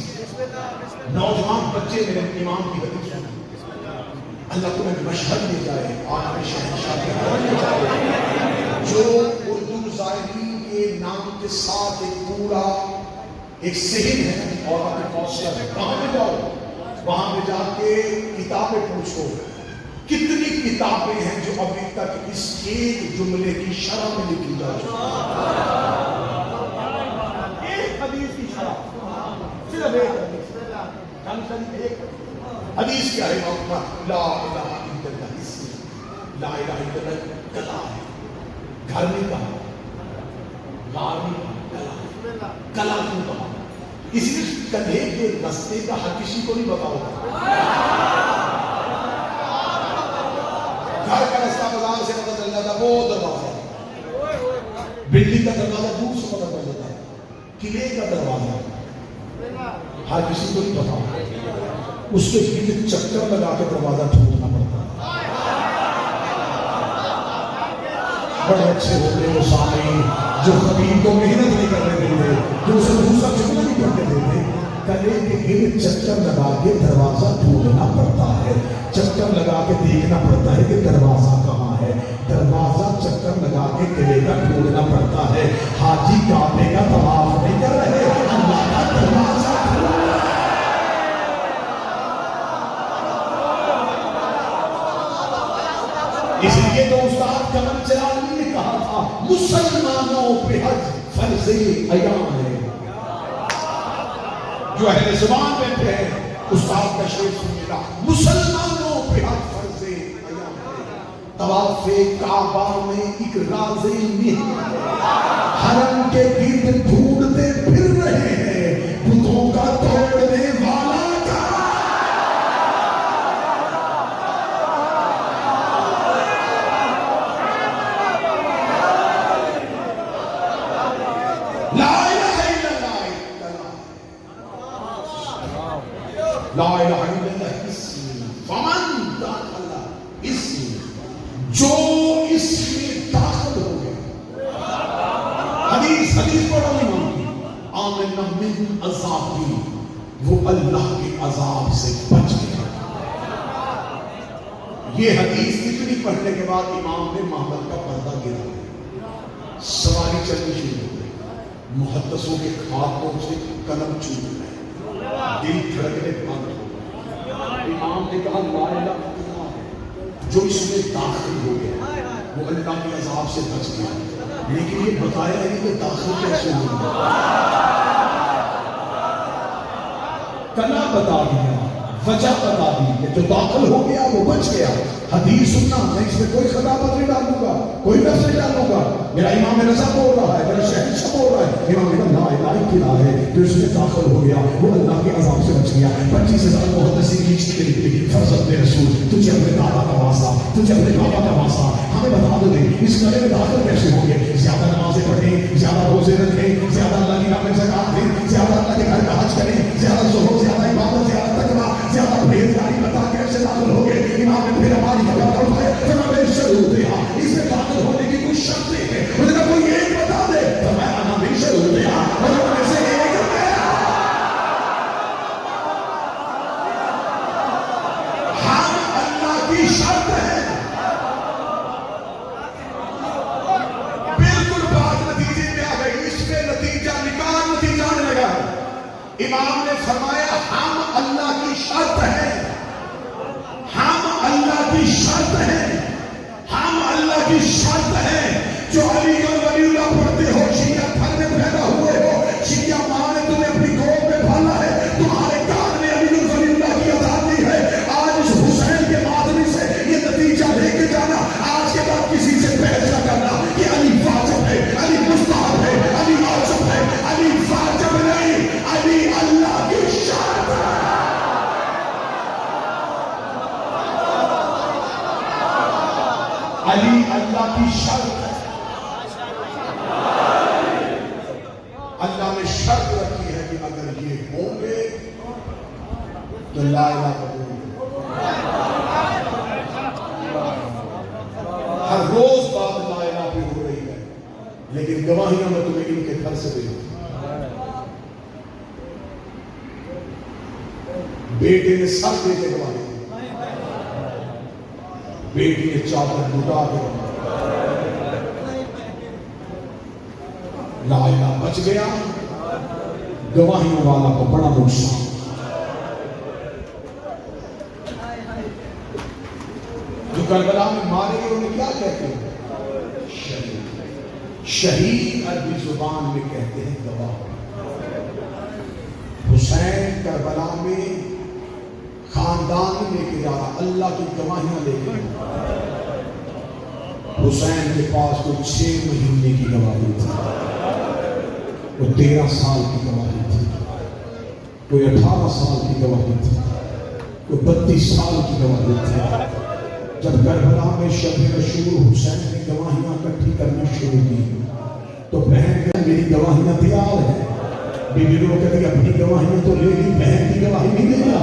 نوجوان بچے میرے امام کی حدیث سنو. اللہ تمہیں مشہد لے جائے، آپ شہنشاہ کے گھر لے جائے. جو اردو زائرین کے نام کے ساتھ ایک پورا ایک صحن ہے اور اپنے حوصلہ ہے. کہاں پہ جاؤ، وہاں پہ جا کے کتابیں پوچھو. کتنی کتابیں ہیں جو ابھی تک اس ایک جملے کی شرح میں لکھی جا چکی ہے. ایک حدیث کی شرح، صرف ایک حدیث. حدیث کیا ہے؟ لا الہ الا اللہ. لا الہ الا اللہ کلا ہے، گھر میں کہا، غار میں کلا، کلا کیوں کہا؟ اس لیے کندھے کے رستے کا ہر کسی کو نہیں پتا ہوتا. گھر کا رستہ بازار سے پتہ چل جاتا وہ دروازہ, بلڈنگ کا دروازہ دور سے پتہ چل جاتا, قلعے کا دروازہ ہر کسی کو نہیں پتا, اس کے گرد چکر لگا کے دروازہ ٹھوکنا پڑتا ہے. بڑے اچھے ہوتے وہ سامعین جو خطیب کو محنت نہیں کرنے دیتے, جو اسے دوسرا جملہ نہیں کرنے دیتے, کلے کے گرد چکر لگا کے دروازہ ٹھوکنا پڑتا ہے, چکر لگا کے دیکھنا پڑتا ہے کہ دروازہ کہاں ہے, دروازہ چکر لگا کے قلعے کا ڈھونڈنا پڑتا ہے. حاجی کعبے کا طواف نہیں کر رہے, اللہ کا دروازہ. اس لیے تو استاد قمر چراغی نے کہا تھا مسلمانوں پہ حج فرض عیان ہے. جو اہل زبان میں تھے استاد کا شعر سنیے گا, مسلمانوں پہ حج فرض عیان ہے. طواف کعبہ میں ایک راز نہیں, حرم کے گرد ڈھونڈتے پھر رہے ہیں بتوں کا توڑنے والا. لا الہ الا اللہ اسم فمن داخل اسم, جو اس میں داخل ہو گیا. حدیث پڑھو امام کی, آمنا من عذابی, وہ اللہ کے عذاب سے بچ گیا. یہ حدیث اتنی پڑھنے کے بعد امام نے محمد کا پردہ گرا, سواری چلنی شروع ہو گئی, محدثوں کے ہاتھوں سے قلم چوٹ گئے, دل دھڑکنے بند ہو گئے. امام نے کہا لا الہ الا اللہ, جو اس میں داخل ہو گیا وہ اللہ کے عذاب سے بچ گیا. لیکن یہ بتایا نہیں کہ داخل کیسے ہو گیا, کلا بتا دیا, وجہ بتا دی کہ جو داخل ہو گیا وہ بچ گیا. حدیث سننا, میں اس میں کوئی خطابت نہیں ڈالوں گا, کوئی لفظ نہیں ڈالوں گا. میرا امام رضا بول رہا ہے, میرا شہنشاہ بول رہا ہے, امام نے لا الہ الا اللہ ہے جو اس میں داخل ہو گیا وہ اللہ کے عذاب سے بچ گیا. 25,000 محدثین کی لکھتے نکلی, فرزند رسول تجھے اپنے دادا کا واسطہ, تجھے اپنے بابا کا واسطہ, ہمیں بتا دو دے اس گلے میں داخل کیسے ہو گئے. زیادہ نمازیں پڑھیں, زیادہ روزے رکھیں, زیادہ اللہ کی راہ میں زکات دیں, زیادہ اللہ کے گھر کا حج کریں, زیادہ زہد, زیادہ عبادت, زیادہ تقویٰ, زیادہ پرہیزگاری, بتا کیسے داخل ہو گئے. امام نے پھر ہماری خبر اٹھائے, فرمایا شروع دیا اس میں داخل ہونے کی کوئی شرط نہیں ہے. مجھے کہا کوئی ایک بتا دے, فرمایا انا بھی شروع دیا, اور میں سے ایک ہے. ہم اللہ کی شرط ہے. بالکل بات نتیجے میں آ گئی, اس میں نتیجہ نکال, نتیجہ آنے لگا. امام نے فرمایا ہم اللہ کی شرط ہے, ہم اللہ کی شرط ہے, ہم اللہ کی شرط ہے. جو علی گڑھ ولی اللہ پڑھتے ہو, شیعہ گھر میں پیدا ہوئے ہو, شیعہ ماں نے تمہیں اپنی گود میں پالا ہے, تمہارے کان میں علی گڑھ ولی اللہ کی آزادی ہے. آج اس حسین کے مادری سے یہ نتیجہ لے کے جانا, آج کے بعد کسی سے بحث نہ کرنا کہ علی واجب ہے, علی مستحب ہے, علی واجب ہے. علی واجب نہیں, علی اللہ کی شرط ہے. علی اللہ کی شرط ہے. اللہ نے شرط رکھی ہے کہ اگر یہ ہوں گے تو لا الہ قبول. ہر روز بات لا الہ بھی ہو رہی ہے, لیکن گواہیاں میں تمہیں ان کے گھر سے دے دوں. بیٹے نے سر دے کے گواہی, بیٹی نے چادر لٹا کے لا الہ بچ گیا. گواہیوں والا کو بڑا نقصان. جو کربلا میں مارے گئے انہیں کیا کہتے ہیں؟ شہید. شہید عربی زبان میں کہتے ہیں گواہ. حسین کربلا میں خاندان لے کے جا رہا, اللہ کی گواہیاں لے کے. حسین کے پاس کوئی 6 مہینے کی گواہی تھی, وہ 13 سال کی گواہی تھی. کوئی 18 سال کی گواہی تھی، کوئی 32 سال کی گواہی تھی۔ جب کربلا میں شب رشور حسین نے گواہیاں اکٹھی کرنی شروع کی تو بہن کہ میری گواہیاں تیار ہیں۔ بیوی لوگ کہتی اپنی گواہیاں تو لے لی، بہن کی گواہی نہیں دے گا۔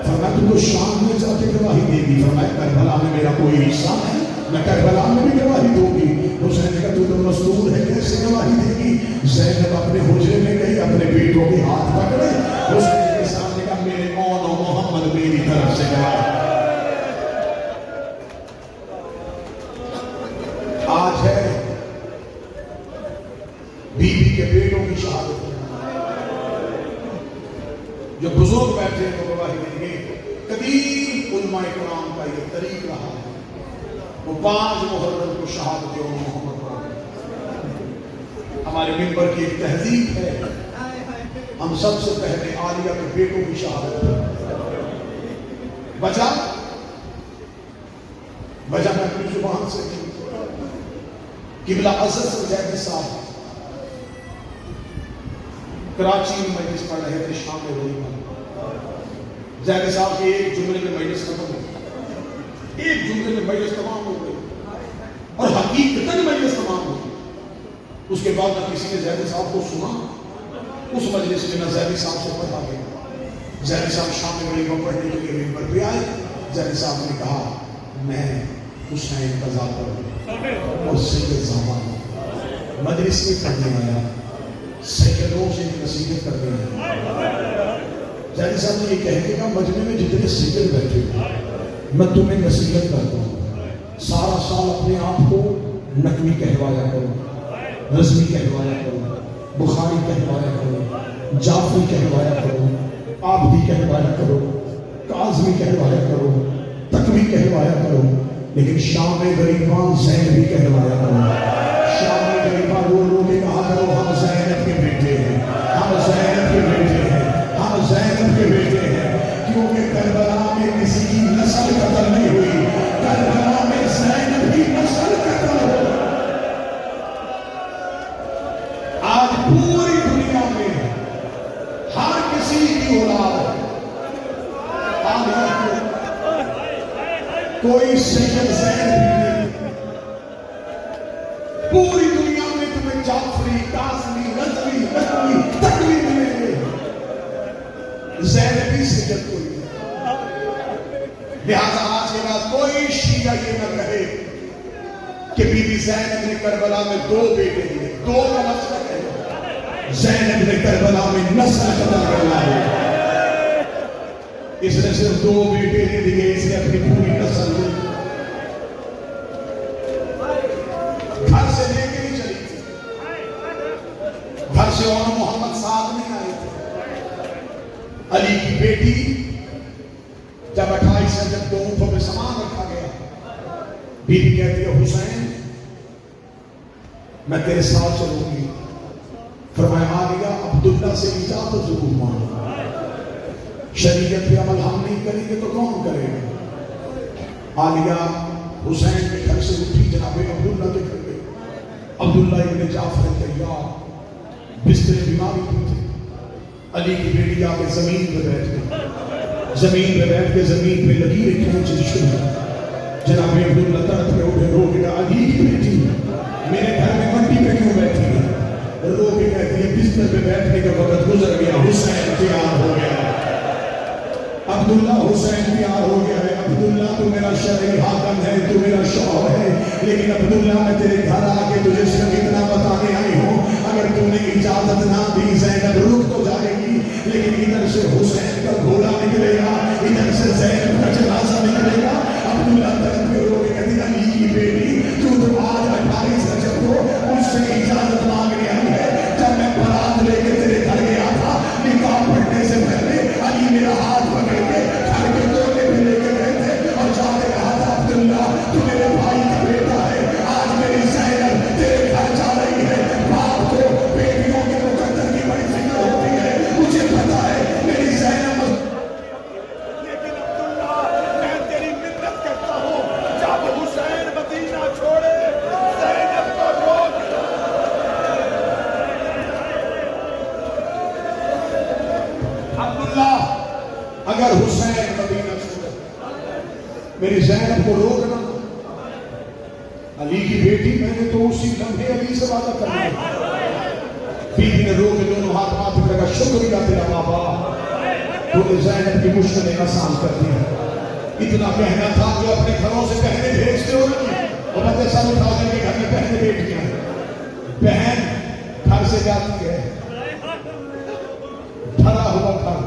فرمایا تو کو شام میں جا کے گواہی دے گی۔ فرمایا کربلا میں میرا کوئی حصہ ہے، میں کربلا میں بھی گواہی دوں گی۔ حسین نے کہا تو مستور ہے، کیسے گواہی دے گی؟ زینب اپنے حجرے میں گئی، اپنے بیٹوں کے ہاتھ پکڑے، حسین کے سامنے کہا میرے مون و محمد میری طرف سے گواہی۔ آج ہے بیوی کے بیٹوں کی شہادت، جو بزرگ بیٹھے ہیں وہ گواہی دیں گے۔ قدیم علماء کرام کا یہ طریق رہا ہے، وہ 5 محرم کو شہادت یوم محمد پڑھتے ہیں۔ ہمارے ممبر کی ایک تہذیب ہے، ہم سب سے پہلے عالیہ کے بیٹوں کی شہادت وجہ میں اپنی زبان سے قبلہ عزت زیدی صاحب کراچی میں مجلس پڑھ رہے تھے، شام میں وہی زیدی صاحب کے ایک جملے میں مجلس ختم ہو گئی، ایک جملے میں مجلس تمام ہو گئی، اور حقیقتاً مجلس تمام ہو گئی۔ اس کے بعد نہ کسی نے زیدی صاحب کو سنا، اس مجلس میں نہ زیدی صاحب سے پڑھا گیا۔ زیدی صاحب شام میں وہی پڑھنے کے لیے ممبر پہ آئے۔ زیدی صاحب نے کہا میں حسین کا ذاکر اور سید زمان مجلس میں پڑھنے آیا، سیکڑوں سے نصیحت کرتے ہیں۔ زیدی صاحب نے یہ کہہ کے کہا مجمع میں جتنے سیکڑ بیٹھے میں تمہیں نصیحت کرتا ہوں، سارا سال اپنے آپ کو نقوی کہوایا کرو، رضوی کہوایا کرو، بخاری کہوایا کرو، جعفری کہوایا کرو، عابدی کہوایا کرو، کاظمی کہوایا کرو، تقوی کہوایا کرو، لیکن شام غریبان زین بھی کہوایا کرو۔ شام غریبان رو کے کہا کرو ہم زینب کے بیٹے ہیں، ہم زینب کے بیٹے ہیں، ہم زینب کے بیٹے ہیں، کیونکہ کربلا میں کسی کی نسل قتل نہیں ہوئی، کربلا میں زینب کی نسل قتل ہو۔ آج پوری دنیا میں ہر کسی کی اولاد ہے، کوئی سید زین بھی نہیں، پوری دنیا میں تمہیں جعفری، کاظمی، رضوی، نقوی، تقوی ملیں گے، زینبی سید کوئی نہیں۔ لہذا آج کے بعد کوئی شیعہ یہ نہ کہے کہ بی بی زینب نے کربلا میں 2 بیٹے دیے، 2 کا مطلب ہے زینب نے کربلا میں نسل قتل کرنا ہے۔ اس نے صرف 2 بیٹے نہیں دیے، اس نے اپنی پوری نسل دی، گھر سے لے کے نہیں چلی تھی، گھر سے اور محمد ساتھ نہیں آئے تھے۔ علی کی بیٹی جب 28 ہے، جب 2 اونٹوں پہ سامان رکھا گیا، بی بی کہتی ہے حسین میں تیرے ساتھ چلوں گی۔ فرمایا عالیہ عبداللہ سے اجازت ضرور مانو، شریعت پہ عمل ہم نہیں کریں گے تو کون کرے گا؟ عالیہ حسین کے گھر سے اٹھی، جناب عبداللہ کے گھر گئی۔ عبداللہ ابن جعفر طیار بستر بیماری پہ تھے۔ علی کی بیٹی آ کے زمین پہ بیٹھ گئی، زمین پہ بیٹھ کے زمین پہ لکیریں کھینچنی شروع۔ جناب عبداللہ تڑپ کے اٹھے، رو کے کہا علی کی بیٹی میرے گھر میں مٹی پہ کیوں بیٹھی ہے؟ رو کے کہتی ہے بستر پہ بیٹھنے کا وقت گزر گیا، حسین تیار ہو گیا، عبداللہ حسین تیار ہو گیا ہے۔ عبداللہ تو میرا شرعی حاکم ہے، تو میرا شوہر ہے، لیکن عبداللہ میں تیرے گھر آ کے تجھے صرف اتنا بتانے آئی ہوں، اگر تم نے اجازت نہ دی زینب رک تو جائے گی، لیکن ادھر سے حسین کا گھوڑا نکلے گا، ادھر سے زینب کا جنازہ نکلے گا۔ عبداللہ طرف کے رو کے کہتی علی کی بیٹی تو آج 28 رجب کو مجھ سے اجازت مانگنے آئی ہے۔ جب میں بارات لے کے تیرے گھر گیا تھا، نکاح پڑھنے سے پہلے علی میرا ہاتھ پکڑ کے گھر کے کونے پہ لے کے گئے تھے اور جا کے کہا تھا عبداللہ تو میرے بھائی کا بیٹا ہے، آج میری زینب تیرے گھر جا رہی ہے۔ باپ کو بیٹیوں کے مقدر کی بڑی فکر ہوتی ہے، مجھے پتا ہے میری زینب میری زینب کو روکنا. علی کی بیٹی میں نے تو اسی لمحے علی سے وعدہ کر لیا. بیوی نے رو کے دونوں ہاتھ ماتھے پہ لگا, شکریہ تیرا بابا, تو نے زینب کی مشکلیں آسان کر دی. اتنا کہنا تھا جو اپنے گھروں سے بہنیں بھیجتے ہو نا, وہ بندے سب اٹھا دیں کہ گھر میں بہنیں بیٹیاں ہیں. بہن گھر سے جاتی ہے, بھرا ہوا گھر.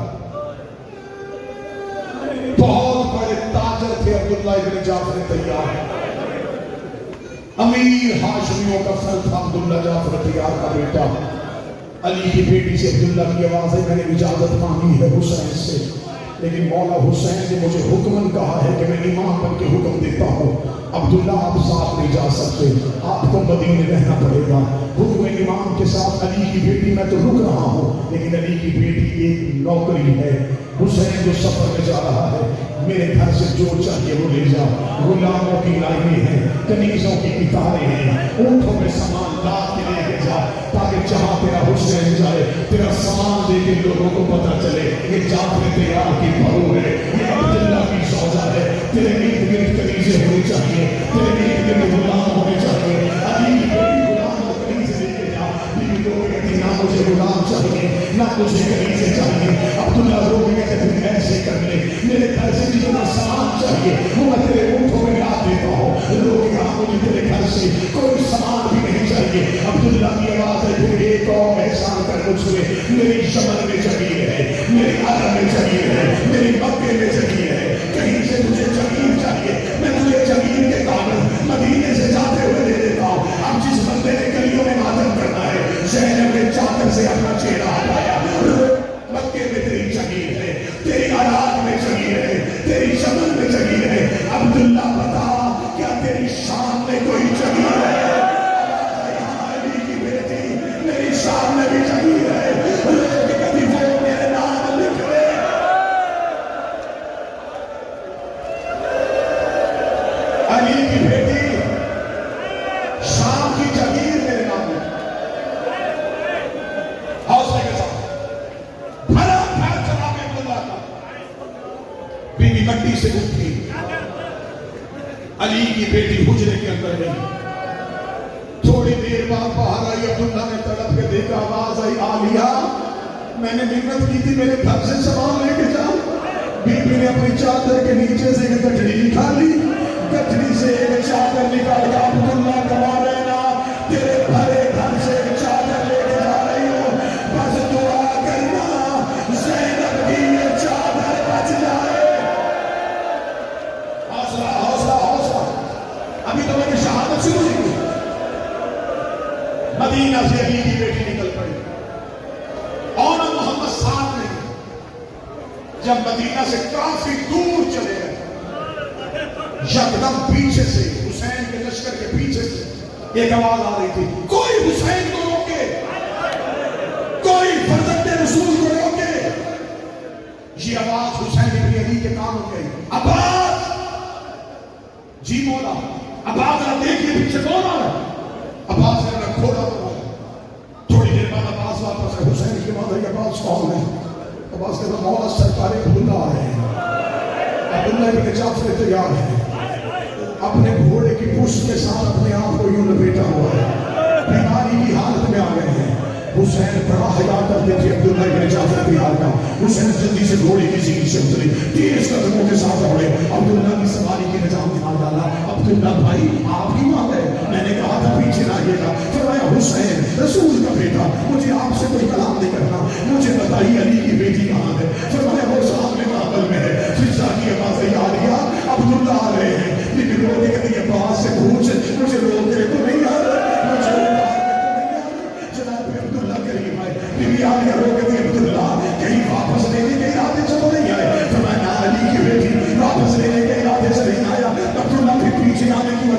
بہت بڑے تاجر تھے عبداللہ ابن جعفر طیار, امیر ہاشمیوں کا سر تھا عبداللہ جعفر طیار کا بیٹا. علی کی بیٹی سے عبداللہ کی آواز ہے, میں نے اجازت مانگی ہے حسین سے, لیکن مولا حسین نے مجھے حکمن کہا ہے کہ میں امام بن کے حکم دیتا ہوں, عبداللہ آپ ساتھ نہیں جا سکتے, آپ کو مدینے رہنا پڑے گا. حکم امام کے ساتھ علی کی بیٹی میں تو رک رہا ہوں, لیکن علی کی بیٹی ایک نوکری ہے. حسین جو سفر میں جا رہا ہے, میرے گھر سے جو چاہیے وہ لے جا. غلاموں کی لائنیں ہیں, کنیزوں کی کتاریں ہیں, اونٹوں میں سامان لاد کے لے کے جا, تاکہ جہاں تیرا حسین جائے تیرا سامان دے کے لوگوں کو پتہ چلے یہ جعفر طیار کی بہو ہے, یہ عبداللہ کی زوجہ ہے. تیرے ارد گرد کنیزیں ہونی چاہیے, تیرے ارد گرد غلام ہونے چاہیے. علی کی بیٹی غلام کو کنیزیں لے کے جا. بیوی لوگ کہتی نہ مجھے غلام چاہیے نہ مجھے کنیزیں چاہیے. عبداللہ لوگ کہتے ہیں ایسے کر لے, میرے گھر سے جتنا سامان چاہیے وہ میں تیرے اونٹوں میں لا دیتا ہوں. لوگ کہا مجھے تیرے گھر سے کوئی سامان بھی نہیں چاہیے. عبداللہ کی آواز ہے, پھر ایک اور احسان کر مجھ سے, میری شمر میں جگیر ہے, میری عرب میں جگیر ہے, میری مکے میں جگیر ہے, کہیں سے مجھے جگیر چاہیے, میں تجھے جگیر کے کاغذ مدینے سے جاتے ہوئے دے دیتا ہوں. اب جس بندے نے گلیوں میں ماتم کرنا ہے, زینب نے چادر سے اپنا چہرہ ہٹایا. مکے میں تیری جگیر ہے, تیری عراق میں جگیر ہے, تیری شمر میں جگیر ہے. عبداللہ بتا کیا تیری شام میں کوئی جگیر ہے؟ علی کی بیٹی میری شام میں بھی جگیر ہے, کبھی وہ میرے نام لکھ لے. علی کی بیٹی شام کی جگیر میرے نام لکھ. حوصلے کے ساتھ بھرا گھر چلا میں عبداللہ کا. بیوی مٹی سے اٹھی, علی کی بیٹی حجرے کے اندر گئی. تھوڑی دیر بعد باہر آئی, عبداللہ نے تڑپ کے دیکھا, آواز آئی, عالیہ میں نے منت کی تھی میرے گھر سے سامان لے کے جا. بیوی نے اپنی چادر کے نیچے سے ایک گٹھڑی نکالی, گٹھڑی سے ایک چادر نکال کر عبداللہ کما رہنا, تیرے بھرے گھر سے ایک چادر لے کے جا رہی ہوں, بس دعا کرنا زینب کی یہ چادر بچ جائے. حوصلہ حوصلہ حوصلہ, ابھی تو میری شہادت شروع نہیں ہوئی. مدینہ سے علی کی بیٹی نکل پڑی, اور محمد ساتھ نہیں. جب مدینہ سے کافی دور چلے گئے, یکدم پیچھے سے حسین کے لشکر کے پیچھے سے ایک آواز آ رہی تھی, کوئی حسین کو روکے, کوئی فرزند رسول کو روکے. یہ آواز حسین ابن علی کے کان میں گئی, عباس, جی مولا. عباس نے دیکھیے پیچھے کون آ رہا ہے. عباس نے اپنا گھوڑا بنایا. تھوڑی دیر بعد عباس واپس ہے, حسین کی بات ہے کہ عباس کون ہے. عباس کہتا مولا سرکار عبداللہ آ رہے ہیں, عبداللہ ابن جعفر طیار ہے, اپنے گھوڑے کی پشت کے ساتھ اپنے آپ کو یوں لپیٹا ہوا ہے, بیماری کی حالت میں آ گئے ہیں. حسین بڑا حیا کرتے تھے عبداللہ ابن جعفر طیار کا. حسین جلدی سے گھوڑے کی زین سے اترے, تیز قدموں کے ساتھ دوڑے, عبداللہ کی سواری کے نظام میں ہاتھ ڈالا. عبداللہ بھائی آپ ہی وہاں گئے, میں نے کہا تھا پیچھے نہ آئیے گا. فرمایا حسین رسول کا بیٹا, مجھے آپ سے کوئی کلام نہیں کرنا, مجھے بتائیے علی کی بیٹی کہاں ہے. فرمایا وہ سامنے مقبل میں ہے. فضا کی آواز آ رہی ہے, عبداللہ آ رہے ہیں. لیکن لوگ کہتے ہیں عباس سے پوچھ, مجھے روک کے تو نہیں آ رہے, مجھے جناب عبداللہ کریم آئے. بیوی عالیہ رو کہتی ہے عبداللہ کہیں واپس لینے کے ارادے سے تو نہیں آئے. فرمایا علی کی بیٹی واپس لینے کے ارادے سے نہیں آیا. عبداللہ پھر پیچھے آنے کی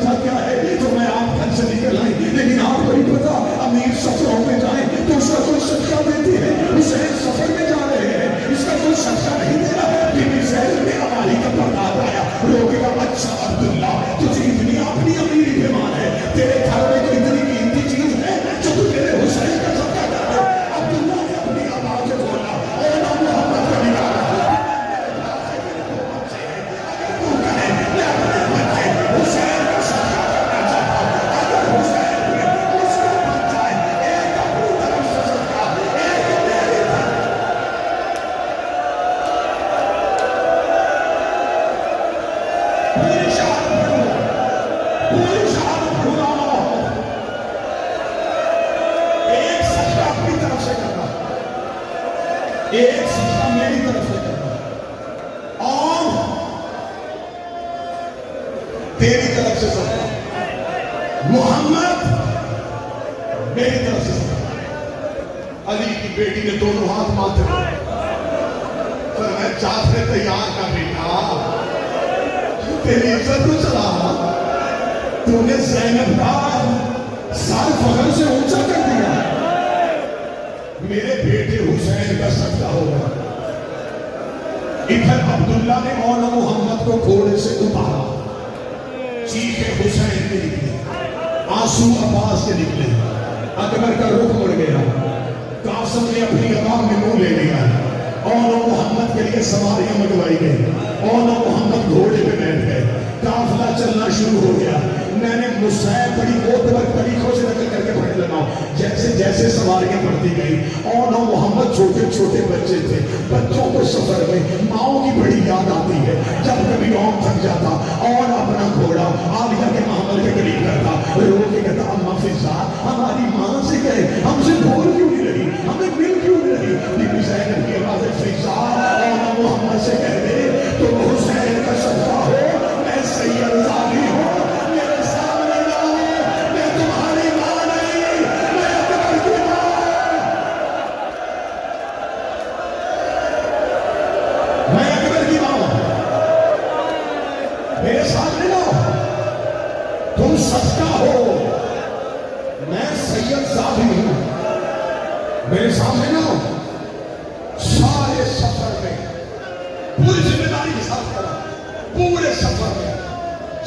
پوری شہادت پڑھوں، پوری شہادت پڑھوں۔ ایک سجدہ اپنی طرف سے کرنا، ایک سجدہ میری طرف سے کرنا، اور تیری طرف سے سجدہ محمد، میری طرف سے سجدہ۔ علی کی بیٹی نے دونوں ہاتھ ماتھے پر، فرمایا جعفر تیار کا بیٹا، تیری عزت کو چلا، تو نے زینب کا سر فخر سے اونچا کر دیا، میرے بیٹے حسین کا سجدہ ہوگا۔ ادھر عبداللہ نے مولا محمد کو گھوڑے سے اتارا، چیخے حسین کے نکلے، آنسو عباس کے نکلے، اکبر کا رخ مڑ گیا، قاسم نے اپنی عوام میں منہ لے لیا، اور محمد کے لیے سواریاں منگوائی گئی، اور محمد گھوڑے پہ بیٹھ گئے، قافلہ چلنا شروع ہو گیا۔ میں نے مصحف بڑی معتبر طریقوں سے نقل کر کے پڑھ لگا، جیسے جیسے سواریاں بڑھتی گئی، اور محمد چھوٹے چھوٹے بچے تھے، بچوں کو سفر میں ماؤں کی بڑی یاد آتی ہے، جب کبھی قوم تھک جاتا اور اپنا گھوڑا عالیہ کے محمل کے قریب کرتا، رو کے کہتا اماں فضا ہماری ماں سے کہے ہم سے بول کیوں نہیں رہی، ہمیں مل کیوں نہیں رہی؟ بی بی زینب کی آواز فضا اور محمد سے کہہ دے تم حسین کا صدقہ ہو، میں سید زادی ہوں، میرے سامنے نہ ہو، میں تمہاری ماں نہیں، میں اکبر کی ماں، میں اکبر کی ماں، میرے سامنے نہ ہو، تم صدقہ ہو، میں سید زادی ہوں، میرے سامنے نہ ہو۔ سارے سفر میں پوری ذمہ داری کے ساتھ کرا، پورے سفر میں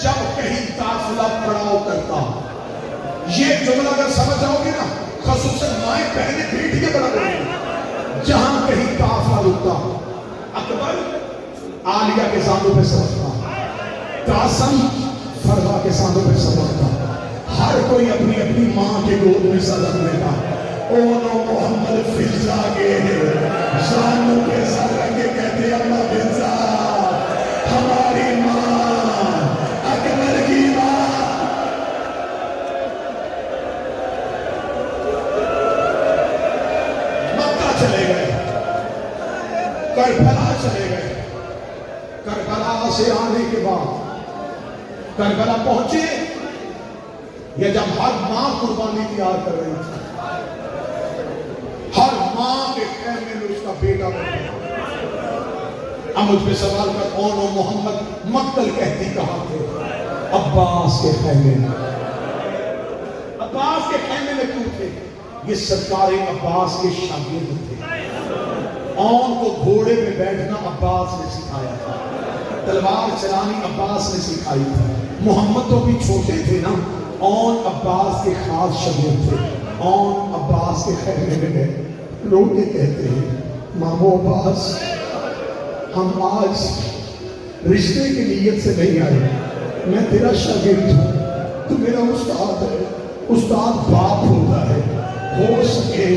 جب کہیں قافلہ پڑاؤ کرتا، یہ جملہ اگر سمجھ جاؤ گے نا، خصوصاً مائیں بہنیں بیٹی کے برابر ہوگی، جہاں کہیں قافلہ رکتا، اکبر عالیہ کے سانوں پہ سبقتا، قاسم فروا کے سانوں پہ سبقتا، ہر کوئی اپنی اپنی ماں کے گود میں سبق لیتا۔ اونو محمد فضا کے سانوں کے سر رکھے کہتے اللہ فضا ہماری ماں، اکبر کی ماں۔ مکہ چلے گئے، کربلا چلے گئے، کربلا سے آنے کے بعد کربلا پہنچے، یہ جب ہر ماں قربانی تیار کر رہی تھی، ہر ماں کے خیمے میں اس کا بیٹا بیٹھا، اب مجھ پہ سوال کر اونو محمد مقتل کہتی کہاں تھے؟ عباس کے خیمے میں، عباس کے خیمے میں کیوں تھے؟ یہ سرکار عباس کے شاگرد تھے، اون کو گھوڑے میں بیٹھنا عباس نے سکھایا تھا، تلوار چلانی عباس نے سکھائی تھی، محمد تو بھی چھوٹے تھے نا، اون عباس کے خاص شاگرد تھے، اون عباس کے خیمے میں گئے، رو کے کہتے ہیں مامو عباس ہم آج رشتے کی نیت سے نہیں آئے، میں تیرا شاگرد ہوں، تو میرا استاد ہے، استاد باپ ہوتا ہے، ہو سکے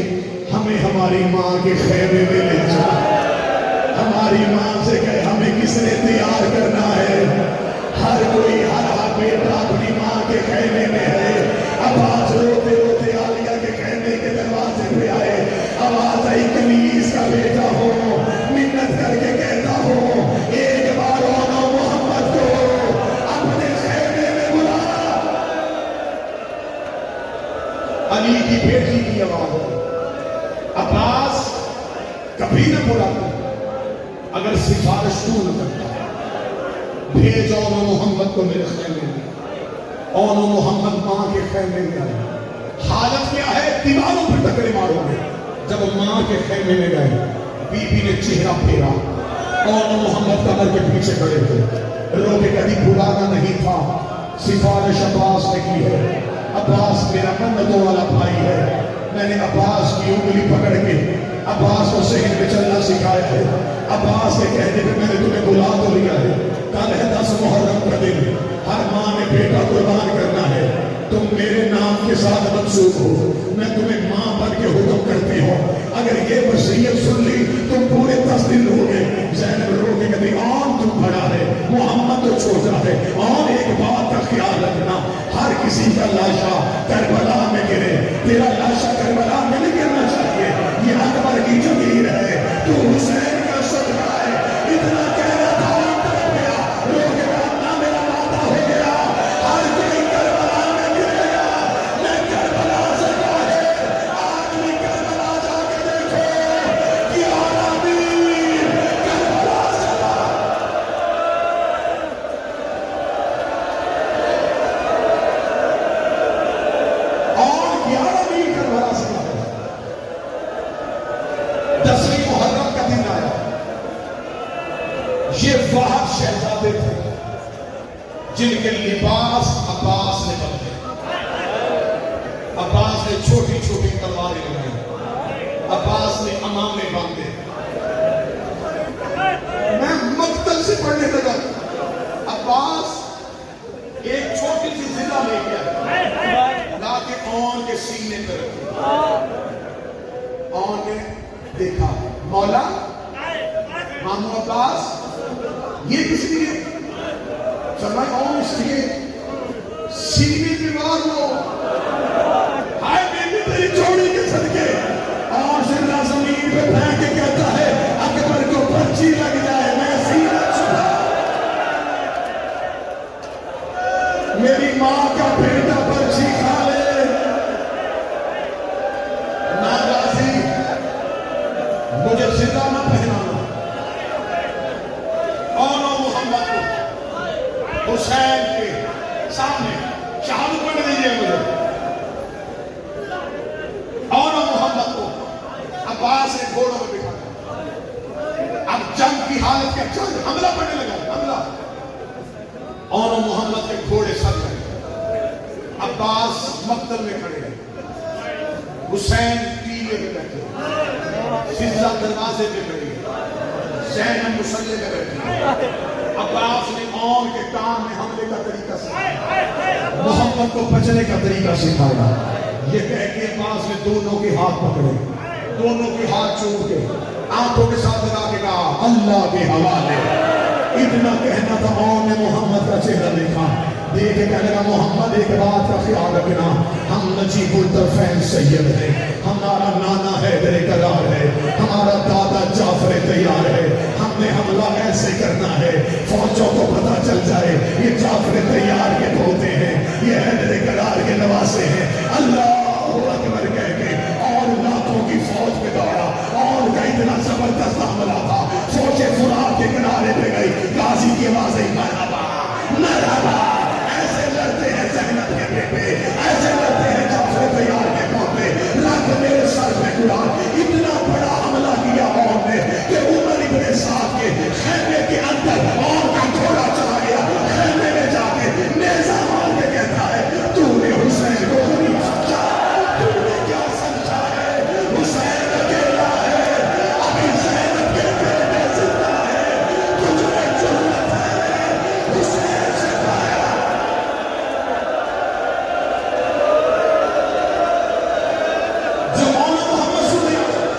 ہمیں ہماری ماں کے خیمے میں لے جا، ہماری ماں سے کہے ہمیں کس نے تیار کرنا ہے، ہر کوئی ہر بیٹا اپنی ماں کے خیمے میں ہے۔ عباس روتے روتے عالیہ کے خیمے کے دروازے پہ آئے، آواز آئی کنیز کا بیٹا ہو، منت کر کے کہتا ہو ایک بار اونو محمد کو اپنے خیمے میں بلا۔ علی کی بیٹی کی آواز ہے، عباس کبھی نہ بلاتا، اگر سفارش تو نہ کرتا، بھیج اونو محمد کو میرے خیمے میں۔ اونو محمد ماں کے خیمے میں آئے، حالت کیا ہے؟ دیواروں پر ٹکرے مارو گے۔ جب ماں کے خیمے میں گئے، بی بی نے چہرہ پھیرا، اونو محمد کمر کے پیچھے کھڑے تھے، رو کے کبھی بلانا نہیں تھا، سفارش عباس نے کی ہے، عباس میرا منتوں والا بھائی ہے، میں نے عباس کی انگلی پکڑ کے عباس کو صحن پہ چلنا سکھایا ہے، عباس کے کہنے پہ میں نے تمہیں بلا تو لیا ہے، کل ہے 10 محرم کا دن، ہر ماں نے بیٹا قربان کرنا ہے، تم میرے نام کے ساتھ منسوب ہو، میں تمہیں ماں بن کے حکم کرتی ہوں، اگر یہ وصیت سن لی تم پورے 10 دن ہو گئے۔ زینب رو کے کہتی آن تو کھڑا ہے، محمد تو چھوڑ جائے. اور ایک بات کا خیال رکھنا, ہر کسی کا لاشا کربلا میں گرے, تیرا لاشا کربلا میں نہیں گرنا چاہیے. یہ اکبر کی جگیر ہے, تو حسین کا صدقہ ہے. اتنا کہنا تھا اتر گیا, روک گیا, میرا وعدہ ہو گیا. ہر کوئی کربلا میں گرے گا, میں کربلا سے باہر. آج بھی کربلا جا کے دیکھو, گیارہ میر کربلا سے باہر. اور 11 میر کربلا سے باہر. 10ویں محرم کا دن آیا. یہ وہب شہزادے تھے جن کے لباس عباس نے بدلے. عباس نے چھوٹی چھوٹی تلواریں لگائی, عباس نے امامے باندھے. میں مقتل سے پڑھنے لگا. عباس ایک چھوٹی سی ضلع لے گیا, لا کے اون کے سینے پر رکھی. اون نے دیکھا, مولا مامو عباس یہ کس لیے؟ فرمایا اون اس لیے سینے پہ مار لو. ہائے بیٹی تیری چوڑی کے صدقے. اور ذرا زمین پہ پھینک کے کہتا ہے اکبر کو پرچی لگ جائے, میں سینہ چھپا. میری ماں کا بیٹا پرچی کھا لے, نہ غازی مجھے زندہ نہ پہنانا. اور محمد کو حسین کے سامنے شہادت پڑھ دیجیے مجھے. اور محمد کو عباس نے گھوڑوں میں بٹھایا. اب جنگ کی حالت کیا, جنگ حملہ پڑنے لگا, حملہ. اور محمد کے گھوڑے سر گئے. عباس مقتل میں کھڑے ہیں, حسین ٹیلے میں بیٹھے, فضا دروازے پہ کھڑی ہے, زینب مسلح میں بیٹھی. عباس نے اون کے کان میں حملے کا طریقہ سکھایا, محمد کو بچنے کا طریقہ سکھایا. یہ کہہ کے عباس نے دونوں کے ہاتھ پکڑے, دونوں کے ہاتھ چوم کے آنکھوں کے ساتھ لگا کے کہا اللہ کے حوالے. اتنا کہنا تھا, اون نے محمد کا چہرہ دیکھا, دیکھ کے کہنے لگا محمد ایک بات کا خیال رکھنا, ہم نجیب الطرفین سید ہیں, ہمارا نانا حیدر کرار ہے, ہمارا دادا جعفر تیار ہے. ہم نے حملہ ایسے کرنا ہے فوجوں کو پتہ چل جائے یہ جعفر تیار کے پوتے ہیں, یہ حیدر کرار کے نواسے ہیں. اللہ اکبر کہہ کے اور لاکھوں کی فوج میں دوڑا. اور کا اتنا زبردست حملہ تھا, فوجیں فرات کے کنارے پہ گئی. غازی کی آوازیں مرحبا مرحبا, ایسے لڑتے ہیں زینب کے بیٹے, ایسے لڑتے ہیں جعفر تیار کے پوتے. رکھ میرے سر پہ قرآن. اتنا بڑا حملہ کیا اور نے کہ عمر ابن سعد کے خیمے کے اندر اور کا گھوڑا چلا گیا. خیمے میں جا کے نیزہ مار کے کہتا ہے تو نے حسین کو غریب سمجھا, تو نے کیا سمجھا ہے, حسین اکیلا ہے, ابھی زینب کے بیٹے زندہ ہے, تجھ میں جرأت ہے حسین سے پایا. جو مولا محمد صلی اللہ علیہ وسلم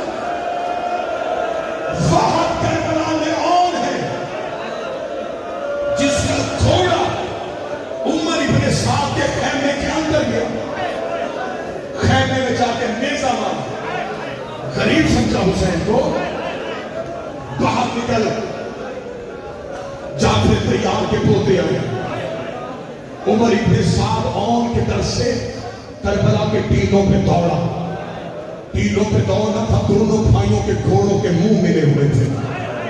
وحد کربلا میں اون ہے, جس کا گھوڑا عمر ابن سعد کے خیمے کے اندر گیا, خیمے میں جا کے نیزہ مارا. غریب سمجھا حسین کو, باہر نکل جعفر تیار کے پوتے آئے. عمر ابن سعد اون کے در سے کربلا کے ٹیلوں پہ دوڑا. ٹیلوں پہ دوڑنا تھا, دونوں بھائیوں کے گھوڑوں کے منہ ملے ہوئے تھے.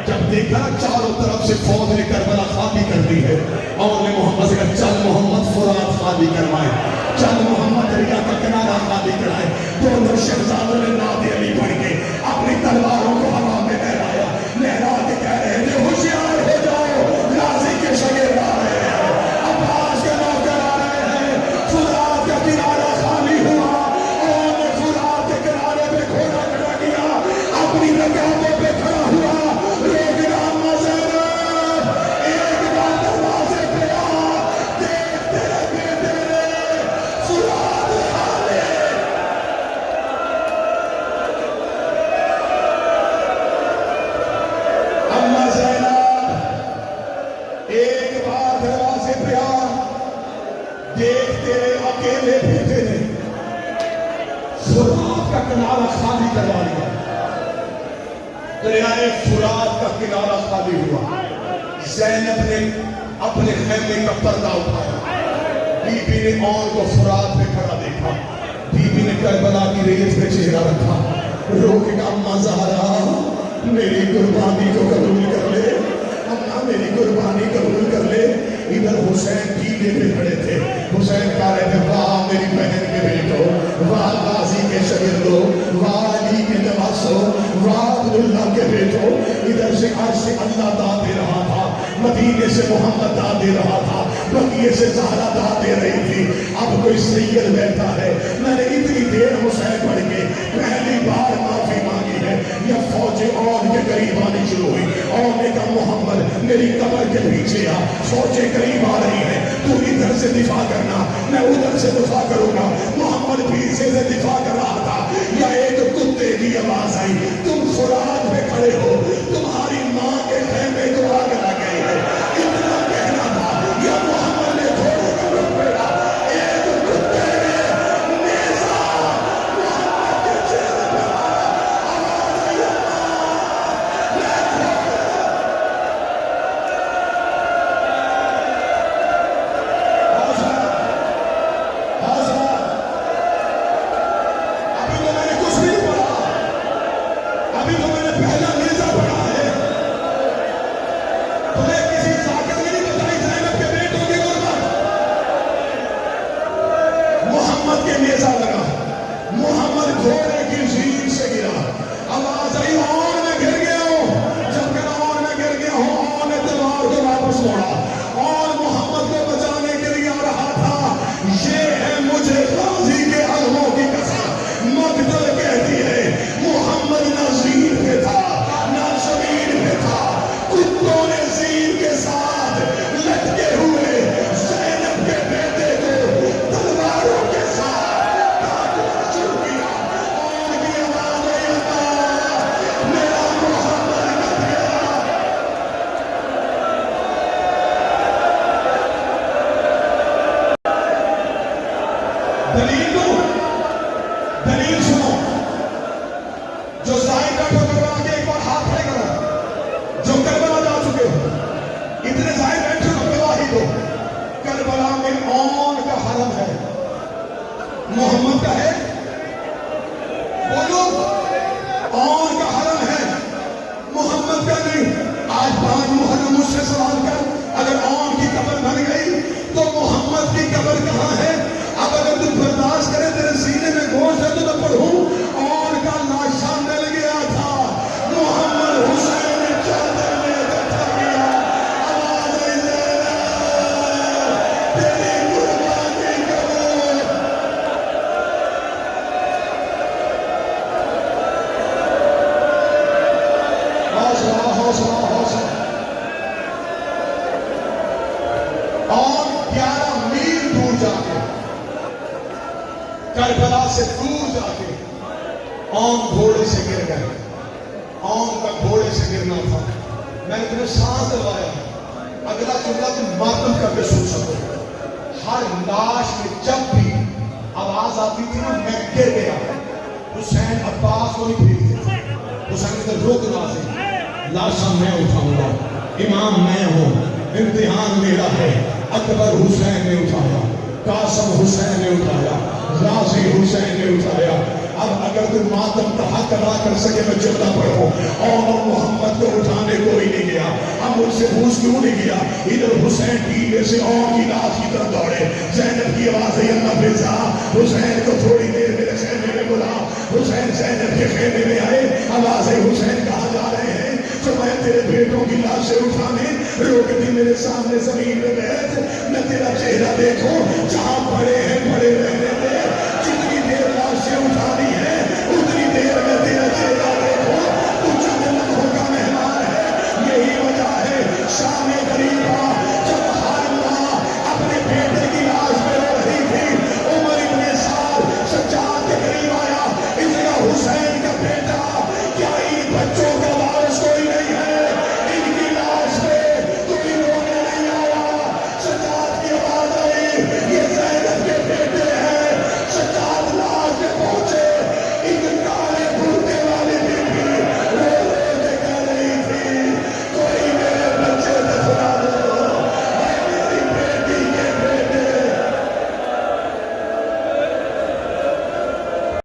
جب دیکھا چاروں طرف سے فوج نے کربلا خالی کر دی ہے, اور نے محمد سے کہا چل محمد فرات خالی کروائے, چل محمد دریا کا کنارہ خالی کرائے. دونوں شہزادوں نے نعت علی پڑھ کے اپنی تلواروں کو ہوا میں لہرایا, لہرا کے کہہ رہے تھے ہوشیار ہو جاؤ, غازی کے شگرد آ رہے ہیں, عباس کے نوکر آ رہے ہیں. فرات کا کنارہ خالی ہوا, اور نے فرات کے کنارے پہ گھوڑا کھڑا کیا, اپنی رکابوں پہ کھڑا ہوا. ایک بار دروازے پہ آ, دیکھ تیرے بیٹے نے فرات دیکھ تیرے اکیلے بیٹے نے فرات کا کنارہ خالی کروا لیا. دریائے فرات کا کنارہ خالی ہوا. زینب نے اپنے خیمے کا پردہ اٹھایا. بی بی نے اون کو فرات پہ کھڑا دیکھا. بی بی نے کربلا کی ریت پہ چہرہ رکھا. رو کے کہا اماں زہرا میری قربانی کو قبول کر لے. اماں میری قربانی قبول کر لے. ادھر حسین ٹیلے پہ کھڑے تھے. حسین کہہ رہے تھے واہ میری بہن کے بیٹو, واہ غازی کے شاگردو, واہ علی کے نواسو, واہ عبداللہ کے بیٹو. ادھر سے عرش سے اللہ داد دے رہا تھا, مدینے سے محمد داد دے رہا تھا, بقیے سے زہرا داد دے رہی تھی. اب کوئی سید بیٹھا ہے. میں نے اتنی دیر حسین پڑھ کے پہلی بار معافی مانگی ہے. یہ فوجیں اور کے قریب آنی شروع ہوئی. اور نے کہا محمد میری قبر کے پیچھے آ, فوجیں قریب آ رہی ہیں, تو ادھر سے دفاع کرنا, میں ادھر سے دفاع کروں گا. محمد پیچھے سے دفاع کر رہا تھا. یا ایک کتے کی آواز آئی, تم فرات پہ کھڑے ہو, تمہاری ماں کے خیمے کو آگ لگ گئی ہے. اتنا کہنا تھا یا محمد نے تھوڑے کا رخ پھیرا, ایک کتے نے نیزہ محمد کے چہرے پہ مارا. آواز آئی دلیل سنو. جو ظاہر بیٹھو کربلا کے ایک بار ہاتھ کھڑے کرو. جو کربلا جا چکے ہو, اتنے ظاہر بیٹھے ہو گواہی دو. کربلا میں اون کا حرم ہے, محمد کا ہے. بولو اون کا حرم ہے, محمد کا نہیں. آج 5 محرم مجھ سے سوال کر, اگر اون کی قبر بن گئی تو محمد کی قبر کہاں ہے؟ اب اگر تم برداشت کرے تیرے سینے میں گوشت ہے تو میں پڑھوں. اور کا لاشا مل گیا تھا, محمد حسین نے چادر میں اکٹھا کیا. آواز آئی زینب تیری قربانی قبول. حوصلہ حوصلہ حوصلہ. اور 11 میل دور جا کے, کربلا سے دور جا کے اون گھوڑے سے گر گئے. اون کا گھوڑے سے گرنا تھا. میں نے تمہیں سانس دلوایا, اگلا جملہ تم ماتم کر کے سن سکو. ہر لاش میں جب بھی آواز آتی تھی نا میں گر گیا, حسین عباس کو نہیں بھیجتے تھے. حسین نے روک نازل, لاشاں میں اٹھاؤں گا, امام میں ہوں, امتحان میرا ہے. اکبر حسین نے اٹھایا, قاسم حسین نے اٹھایا, غازی حسین نے اٹھایا. اب اگر تم ماتم کا حق ادا کر سکے میں جملہ پڑھو. اور محمد کو اٹھانے کوئی نہیں گیا. اب مجھ سے پوچھ کیوں نہیں گیا؟ ادھر حسین ٹیلے سے اور کی لاش کی طرف دوڑے. زینب کی آواز ہے اللہ فیضا, حسین کو تھوڑی دیر میرے خیمے میں بلا. حسین زینب کے خیمے میں آئے. آواز ہے حسین کہاں جا رہے ہیں؟ تو میں تیرے بیٹوں کی لاشیں اٹھانے. روکتی میرے سامنے زمین میں بیٹھ, میں تیرا چہرہ دیکھوں, جہاں پڑے ہیں پڑے رہنے